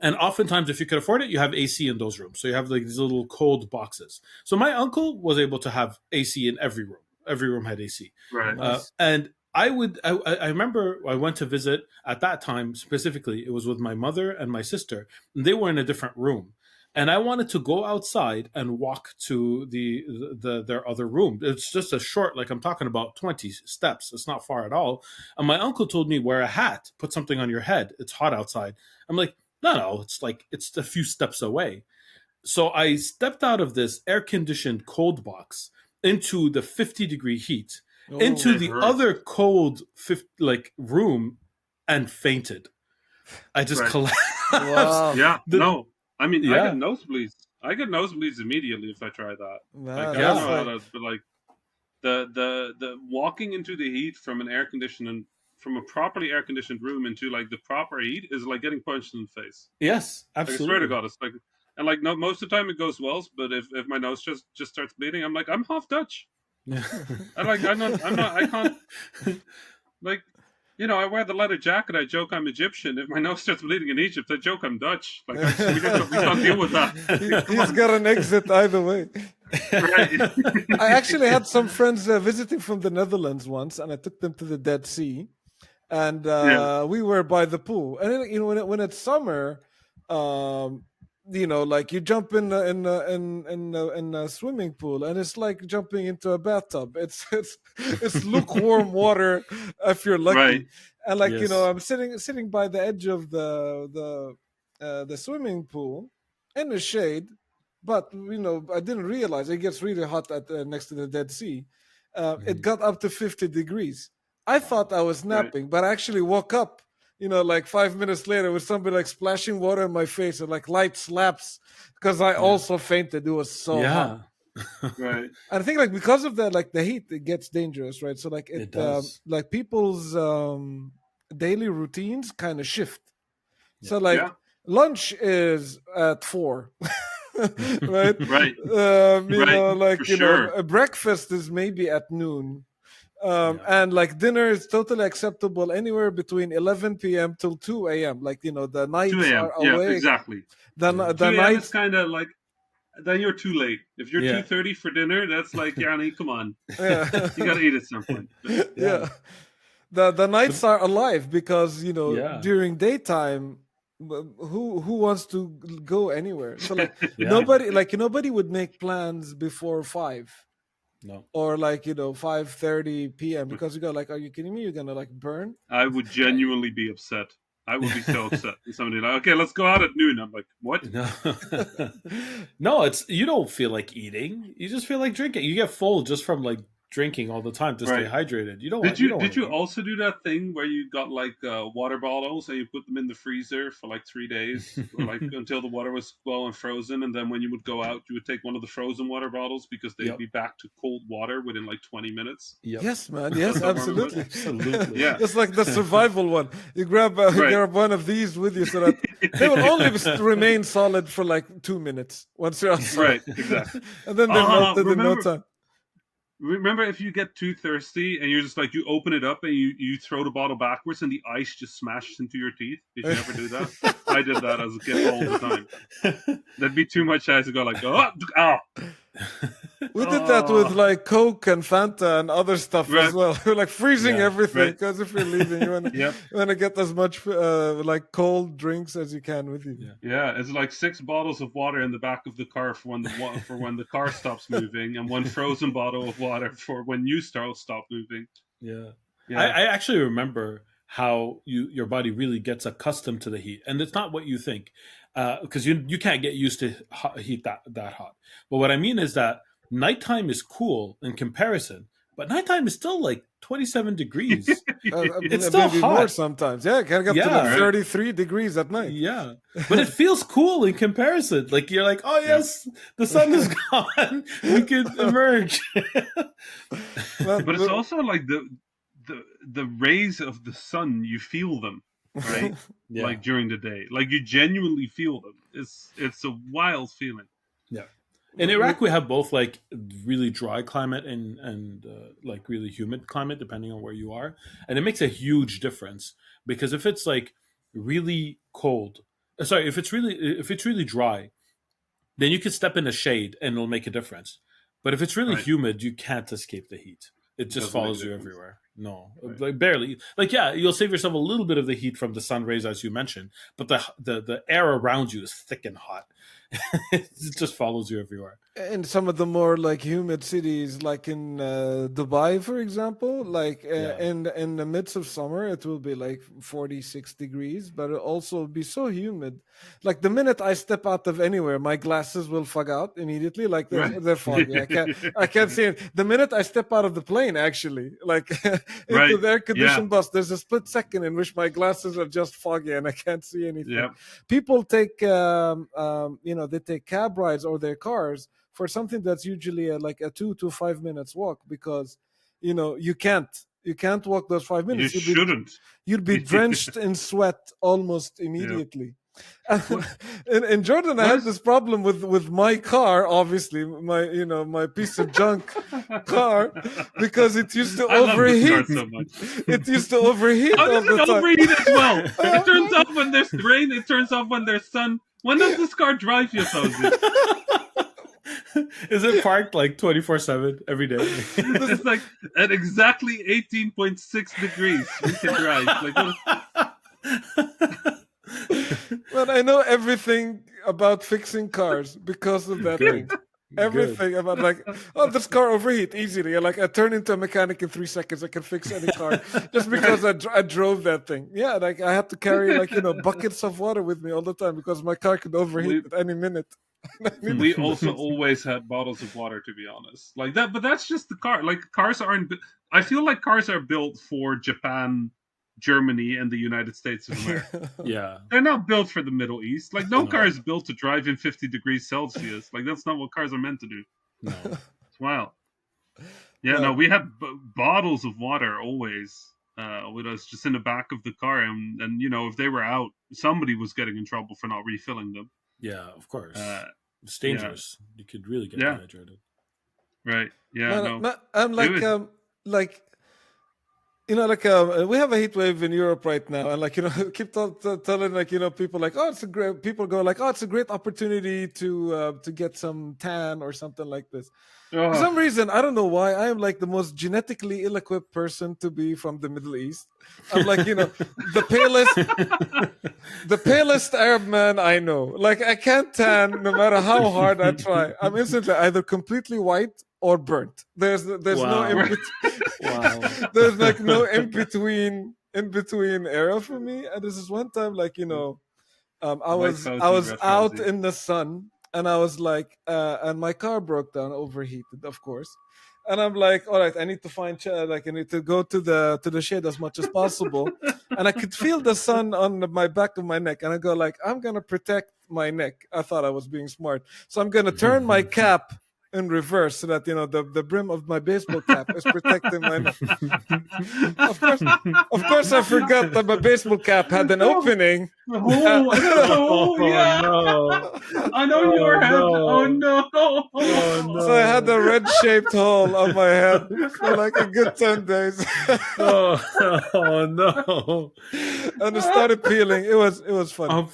And oftentimes, if you could afford it, you have AC in those rooms. So you have like these little cold boxes. So my uncle was able to have AC in every room. Every room had AC. Right. Nice. And I remember I went to visit at that time specifically. It was with my mother and my sister. And they were in a different room. And I wanted to go outside and walk to their other room. It's just a short, like I'm talking about 20 steps. It's not far at all. And my uncle told me, wear a hat, put something on your head. It's hot outside. I'm like, no, it's a few steps away. So I stepped out of this air conditioned cold box into the 50-degree heat, into Oh, the Uh-huh. other cold room, and fainted. I just Right. collapsed. wow. Yeah. No. I mean, I get Yeah, nosebleeds. I get nosebleeds immediately if I try that. Like Man, I don't that's know yeah, how like to, but like the walking into the heat from an air conditioned from a properly air conditioned room into like the proper heat is like getting punched in the face. yes, Like I swear to absolutely. God, it's like, and like no, most of the time it goes well, but if my nose just starts bleeding, I'm like I'm half Dutch. Yeah. I'm not I can't like. I wear the leather jacket. I joke I'm Egyptian. If my nose starts bleeding in Egypt, I joke I'm Dutch. Like we can't deal with that. Come he's on, got an exit either way. right? I actually had some friends visiting from the Netherlands once, and I took them to the Dead Sea, and Yeah, we were by the pool. And then, when it's summer, um, like you jump in a swimming pool, and it's like jumping into a bathtub. It's lukewarm water if you're right, lucky. And like Yes. I'm sitting by the edge of the swimming pool in the shade, but I didn't realize it gets really hot next to the Dead Sea. It Mhm. got up to 50 degrees. I thought I was right. napping, but I actually woke up, like 5 minutes later with somebody like splashing water in my face and like light slaps because I Yeah. also fainted. It was so hot. Yeah. Right. And I think like because of that, like the heat, it gets dangerous, right? So like It does. like people's daily routines kind of shift. Yeah. So like Yeah. lunch is at 4, right? Right. Right. Like For sure. a breakfast is maybe at noon. Yeah. And like dinner is totally acceptable anywhere between 11 p.m. till 2 a.m. Like the 2 nights are a.m. Yeah, awake. exactly. Yeah. The 2 a.m. is nights, kind of like then you're too late. If you're Yeah. 2:30 for dinner, that's like Yanni, come on, yeah, you gotta eat at some point. yeah. Yeah. The nights But are alive because yeah. during daytime, who wants to go anywhere? So like Yeah. nobody would make plans before 5 No. or like 5:30 p.m. because you go like, are you kidding me? You're gonna like burn. I would genuinely be upset. I would be so upset if somebody like, okay, let's go out at noon. I'm like, what? No. No, it's you don't feel like eating. You just feel like drinking. You get full just from like drinking all the time to stay Right. hydrated. Did You you don't want did to you eat. also do that thing where you got like water bottles and you put them in the freezer for like 3 days or like until the water was well and frozen, and then when you would go out, you would take one of the frozen water bottles because they'd Yep. be back to cold water within like 20 minutes. Yep. Yes, man. Does Yes, that sound warm? absolutely. Absolutely. Yeah. That's like the survival one. You Right. grab one of these with you so that they will only remain solid for like 2 minutes once you're outside, Right. Exactly. and then they're melted in no Remember time. Remember, if you get too thirsty and you're just like you open it up and you throw the bottle backwards and the ice just smashes into your teeth. Did you ever do that? I did that as a kid all the time. That'd be too much ice to go like, oh. We did that with like Coke and Fanta and other stuff as Right. well. We're like freezing Yeah, everything right. because if you're leaving, Yep. you want to get as much like cold drinks as you can with you. Yeah. Yeah, it's like 6 bottles of water in the back of the car for when the car stops moving, and 1 frozen bottle of water for when you stop moving. Yeah. Yeah. I actually remember how your body really gets accustomed to the heat, and it's not what you think, because you can't get used to heat that hot. But what I mean is that nighttime is cool in comparison, but nighttime is still like 27 degrees. It's still Maybe more hot. sometimes. Yeah, it can get up to Yeah. like 33 degrees at night. Yeah, but it feels cool in comparison. Like you're like, oh yes, the sun is gone. We can emerge. Well, But it's also like the rays of the sun, you feel them, right? Yeah. Like during the day, like you genuinely feel them. It's a wild feeling. Yeah. In Iraq, we have both like really dry climate and like really humid climate, depending on where you are, and it makes a huge difference because if it's like really cold, sorry, if it's really dry, then you can step in the shade and it'll make a difference. But if it's really Right. humid, you can't escape the heat. It just Doesn't make a follows you difference. everywhere. No, Right. like barely. Like yeah, you'll save yourself a little bit of the heat from the sun rays, as you mentioned, but the air around you is thick and hot. It just follows you everywhere. in some of the more like humid cities, like in Dubai, for example, like Yeah. in the midst of summer, it will be like 46 degrees, but it'll also be so humid. Like the minute I step out of anywhere, my glasses will fog out immediately. Like Right. they're foggy. I can't see it. The minute I step out of the plane, actually, like into Right. the air conditioned Yeah. bus, there's a split second in which my glasses are just foggy and I can't see anything. Yep. People take they take cab rides or their cars for something that's usually like a 2 to 5 minutes walk because you can't walk those 5 You minutes. shouldn't. You'd be drenched in sweat almost immediately. What- In Jordan, I what had is- this problem with my car, obviously my piece of junk car, because it used to I love this car overheat. so much. It used to overheat How all does the it time. overheat as well? It turns off when there's rain. It turns off when there's sun. When does this car drive you, Fauzi? Is it parked like 24/7 every day? It's like at exactly 18.6 degrees we can drive. Like, But I know everything about fixing cars because of that Good. thing. Everything about like, this car overheat easily. Like I turn into a mechanic in 3 seconds. I can fix any car just because I drove that thing. Yeah, like I had to carry like buckets of water with me all the time because my car could overheat at any minute. we also always had bottles of water, to be honest. Like that, but that's just the car. Like cars aren't. I feel like cars are built for Japan, Germany, and the United States of America. Yeah. They're not built for the Middle East. Like no No. car is built to drive in 50 degrees Celsius. Like that's not what cars are meant to do. No. It's wild. Yeah, Well- no, we had bottles of water always with us, just in the back of the car, and if they were out, somebody was getting in trouble for not refilling them. Yeah, of course. Uh, It's dangerous. You could really get Yeah. dehydrated. right? Yeah, no. I'm It was- like like we have a heat wave in Europe right now, and like keep telling like people like, oh, it's a great. People go like, oh, it's a great opportunity to get some tan or something like this. For some reason, I don't know why, I am like the most genetically ill-equipped person to be from the Middle East. I'm like, the palest Arab man I know. Like, I can't tan no matter how hard I try. I'm instantly either completely white or burnt. There's no in Wow. there's like no in between era for me. And this is one time, like I was out in the sun, and I was like, and my car broke down, overheated, of course. And I'm like, all right, I need to find like I need to go to the shade as much as possible. And I could feel the sun on my back of my neck, and I go like, I'm gonna protect my neck. I thought I was being smart, so I'm gonna turn my cap in reverse so that the brim of my baseball cap is protecting my neck. Of course, I forgot that my baseball cap had an opening. Yeah. No. I know your head. No. Oh no. So I had a red-shaped hole on my head for like a good 10 days. Oh no. And it started peeling. It was funny.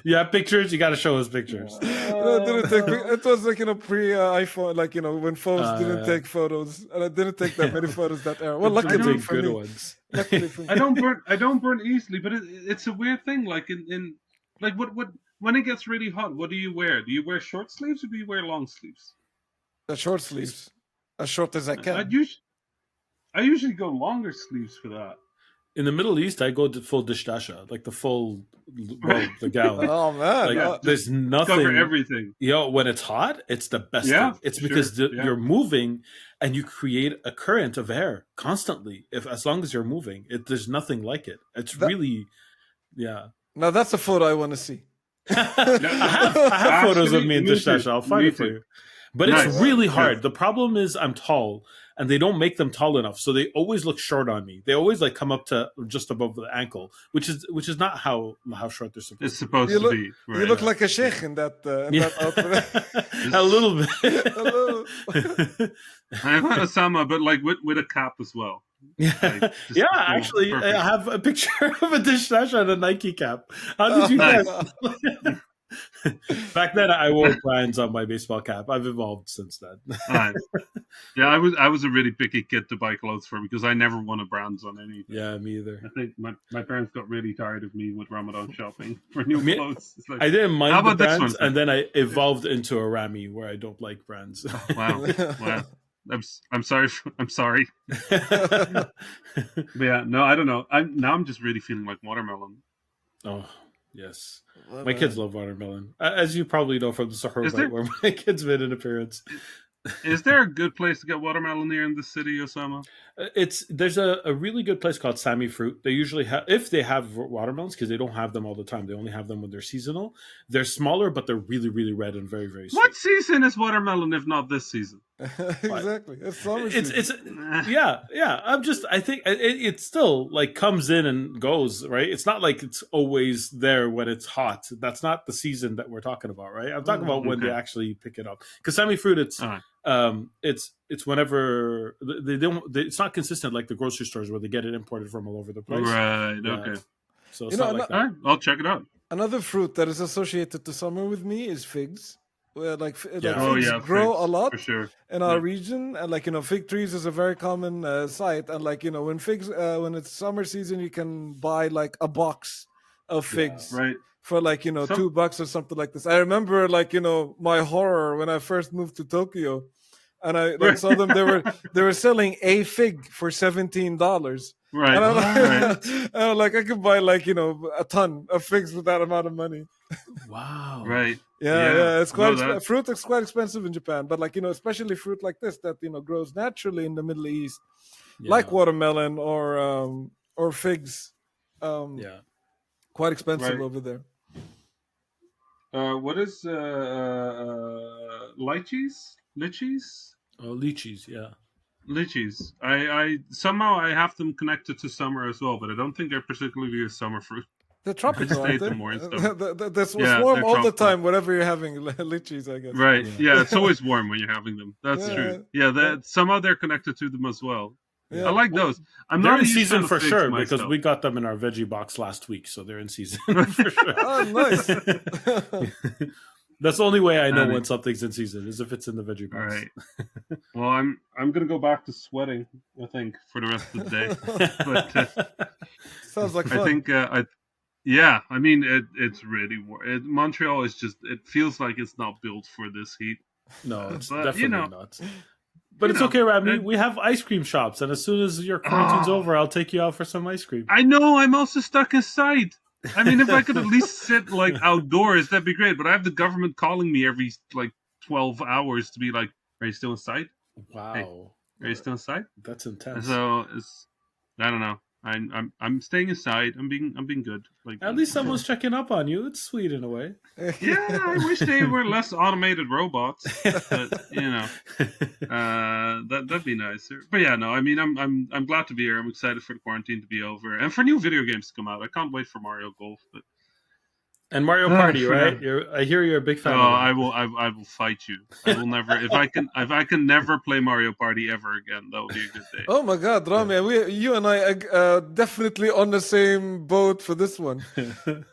You have pictures? You got to show us pictures. It was like pre iPhone, like when phones didn't take photos, and I didn't take that many photos that era. Well, luckily for me. Ones. Luckily for me. I don't burn easily, but it's a weird thing. Like in like what when it gets really hot, what do you wear? Do you wear short sleeves or do you wear long sleeves? The short sleeves, as short as I can. I usually go longer sleeves for that. In the Middle East, I go to full dishdasha, like the full robe, the gown. Oh man, like, there's nothing. Cover everything. When it's hot, it's the best thing. It's because you're moving and you create a current of air constantly. As long as you're moving, there's nothing like it. It's really, Now that's a photo I want to see. I have photos of me in dishdasha. I'll find it for you. But it's really hard. The problem is I'm tall, and they don't make them tall enough, so they always look short on me. They always like come up to just above the ankle, which is not how short they're supposed. It's supposed to be. Right, you look like a sheikh in that outfit. A little bit. I got Osama, but like with a cap as well. Like, actually, perfect. I have a picture of a dishdasha and a Nike cap. How did you guess? Back then, I wore brands on my baseball cap. I've evolved since then. Nice. Yeah, I was a really picky kid to buy clothes for because I never wanted brands on anything. Yeah, me either. I think my parents got really tired of me with Ramadan shopping for new clothes. It's like, I didn't mind the brands, and then I evolved into a Rami where I don't like brands. Oh, wow. I'm sorry. I'm sorry. But yeah, no, I don't know. I'm just really feeling like watermelon. Oh. Yes. My kids love watermelon. As you probably know from the Sahara Bite, where my kids made an appearance. Is there a good place to get watermelon here in the city, Osama? There's a really good place called Sami Fruit. They usually have, if they have watermelons, because they don't have them all the time. They only have them when they're seasonal. They're smaller, but they're really, really red and very, very sweet. What season is watermelon if not this season? Exactly. It's summer season. I think it still like comes in and goes, right? It's not like it's always there when it's hot. That's not the season that we're talking about, right? I'm talking about when they actually pick it up. Because Sami Fruit, it's whenever they don't. It's not consistent like the grocery stores where they get it imported from all over the place. Right. Okay. So it's not like that. All right, I'll check it out. Another fruit that is associated to summer with me is figs. Where figs grow figs, a lot for sure. in our region, and fig trees is a very common sight. And when figs, when it's summer season, you can buy like a box of figs, right, for $2 or something like this. I remember my horror when I first moved to Tokyo, and I saw them. They were selling a fig for $17. Right. And I'm like, I could buy a ton of figs with that amount of money. Wow. Right. Yeah. It's quite fruit is quite expensive in Japan, but especially fruit like this that grows naturally in the Middle East, like watermelon or figs. Quite expensive over there. What is lychees? Lychees? Oh, lychees, yeah. Lychees. I somehow I have them connected to summer as well, but I don't think they're particularly a summer fruit. They're tropical, aren't they? More and stuff. That's warm all the time, whatever you're having, lychees, I guess. Right. Yeah, it's always warm when you're having them. That's true. Yeah, somehow they're connected to them as well. I like those. I'm they're not in a huge season fan of for figs sure myself. because we got them in our veggie box last week, so they're in season for sure. Oh, nice. That's the only way I know when something's in season is if it's in the veggie box. All right. Well, I'm gonna go back to sweating, I think, for the rest of the day. But sounds like fun. I think I mean it's really Montreal is just, it feels like it's not built for this heat. No, it's but, definitely you know, not. But it's okay, Ramney. We have ice cream shops, and as soon as your quarantine's over, I'll take you out for some ice cream. I know. I'm also stuck inside. I mean, if I could at least sit like outdoors, that'd be great. But I have the government calling me every like 12 hours to be like, "Are you still inside? Wow, hey, are you still inside?" That's intense. So I don't know. I'm staying inside. I'm being good. Like, at least someone's checking up on you. It's sweet in a way. Yeah, I wish they were less automated robots. But you know, that'd be nicer. But yeah, no. I mean, I'm glad to be here. I'm excited for the quarantine to be over and for new video games to come out. I can't wait for Mario Golf. And Mario Party, right? I hear you're a big fan. Oh, I will fight you. I will never. If I can never play Mario Party ever again, that would be a good day. Oh my God, Rami, you and I are definitely on the same boat for this one.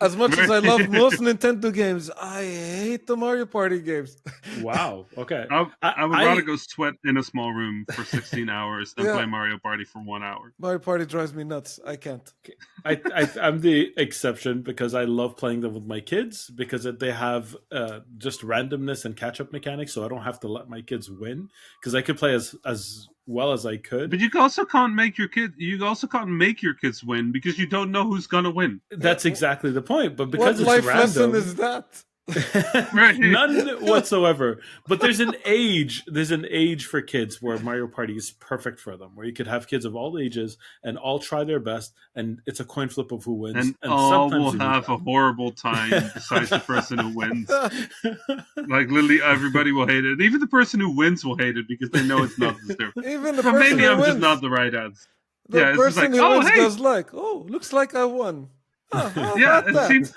As much as I love most Nintendo games, I hate the Mario Party games. Wow. Okay. I would rather go sweat in a small room for 16 hours than play Mario Party for 1 hour. Mario Party drives me nuts. I can't. I'm the exception because I love playing them with my kids because they have just randomness and catch-up mechanics, so I don't have to let my kids win because I could play as well as I could. But you also can't make your kids win because you don't know who's gonna win. That's exactly the point. But because what it's life random, lesson is that? Right. None whatsoever. But there's an age for kids where Mario Party is perfect for them, where you could have kids of all ages and all try their best, and it's a coin flip of who wins. And all will have a horrible time besides the person who wins. Like literally everybody will hate it. Even the person who wins will hate it because they know it's not deserved. Even the but person maybe who I'm wins, just not the right answer. the Yeah, it's just person like, who wins hey. goes like, "Oh, looks like I won." How Yeah, about it that? seems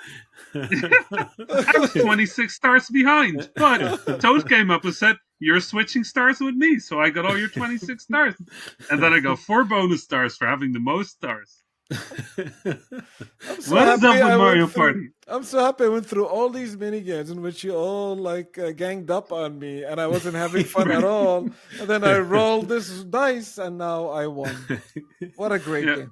I was 26 stars behind, but Toad came up and said, "You're switching stars with me," so I got all your 26 stars, and then I got 4 bonus stars for having the most stars. What is up with Mario Party? I'm so happy I went through all these mini games in which you all like ganged up on me, and I wasn't having fun at all. And then I rolled this dice, and now I won. What a great game!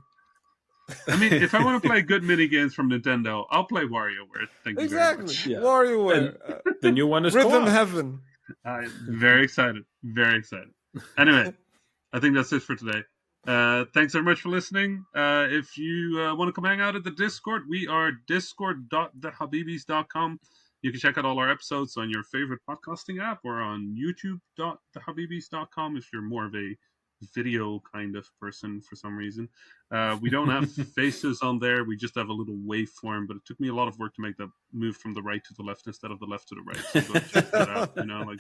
I mean, if I want to play good mini games from Nintendo, I'll play WarioWare. Thank you very much. Yeah. WarioWare. The new one is Rhythm co-op. Heaven. I'm very excited. Very excited. Anyway, I think that's it for today. Thanks very much for listening. If you want to come hang out at the Discord, we are discord.thehabibis.com. You can check out all our episodes on your favorite podcasting app or on youtube.thehabibis.com if you're more of a video kind of person for some reason. We don't have faces on there. We just have a little waveform, but it took me a lot of work to make that move from the right to the left instead of the left to the right. So go check that out. You know, like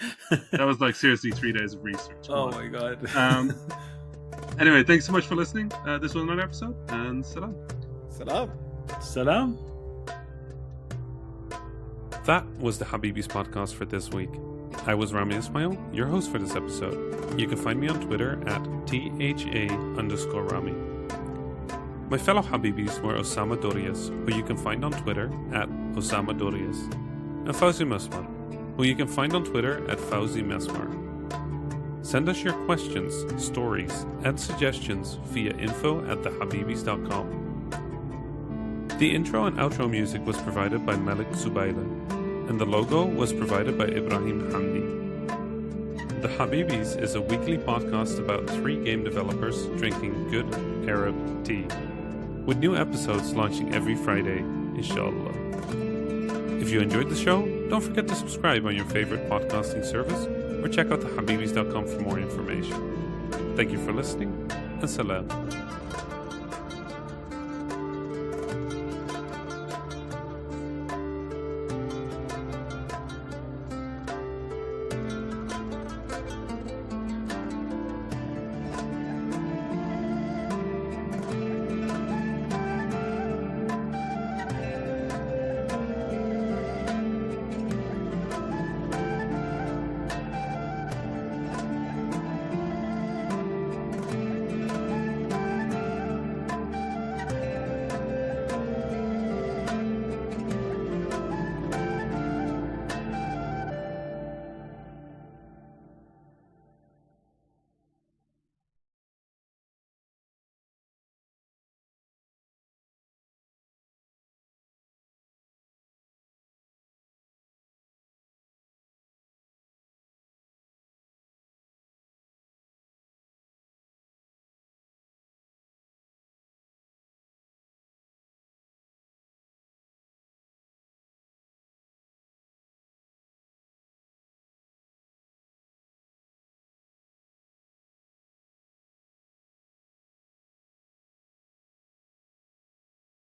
that was like seriously 3 days of research. Oh my god. Anyway, thanks so much for listening. This was another episode, and salam. Salam. Salam. That was the Habibis podcast for this week. I was Rami Ismail, your host for this episode. You can find me on Twitter at @THA_Rami. My fellow Habibis were Osama Dorias, who you can find on Twitter at Osama Dorias, and Fauzi Mesmar, who you can find on Twitter at Fauzi Mesmar. Send us your questions, stories, and suggestions via info@thehabibis.com. The intro and outro music was provided by Malik Zubaida, and the logo was provided by Ibrahim Hamdi. The Habibis is a weekly podcast about 3 game developers drinking good Arab tea, with new episodes launching every Friday, inshallah. If you enjoyed the show, don't forget to subscribe on your favorite podcasting service or check out thehabibis.com for more information. Thank you for listening, and salam.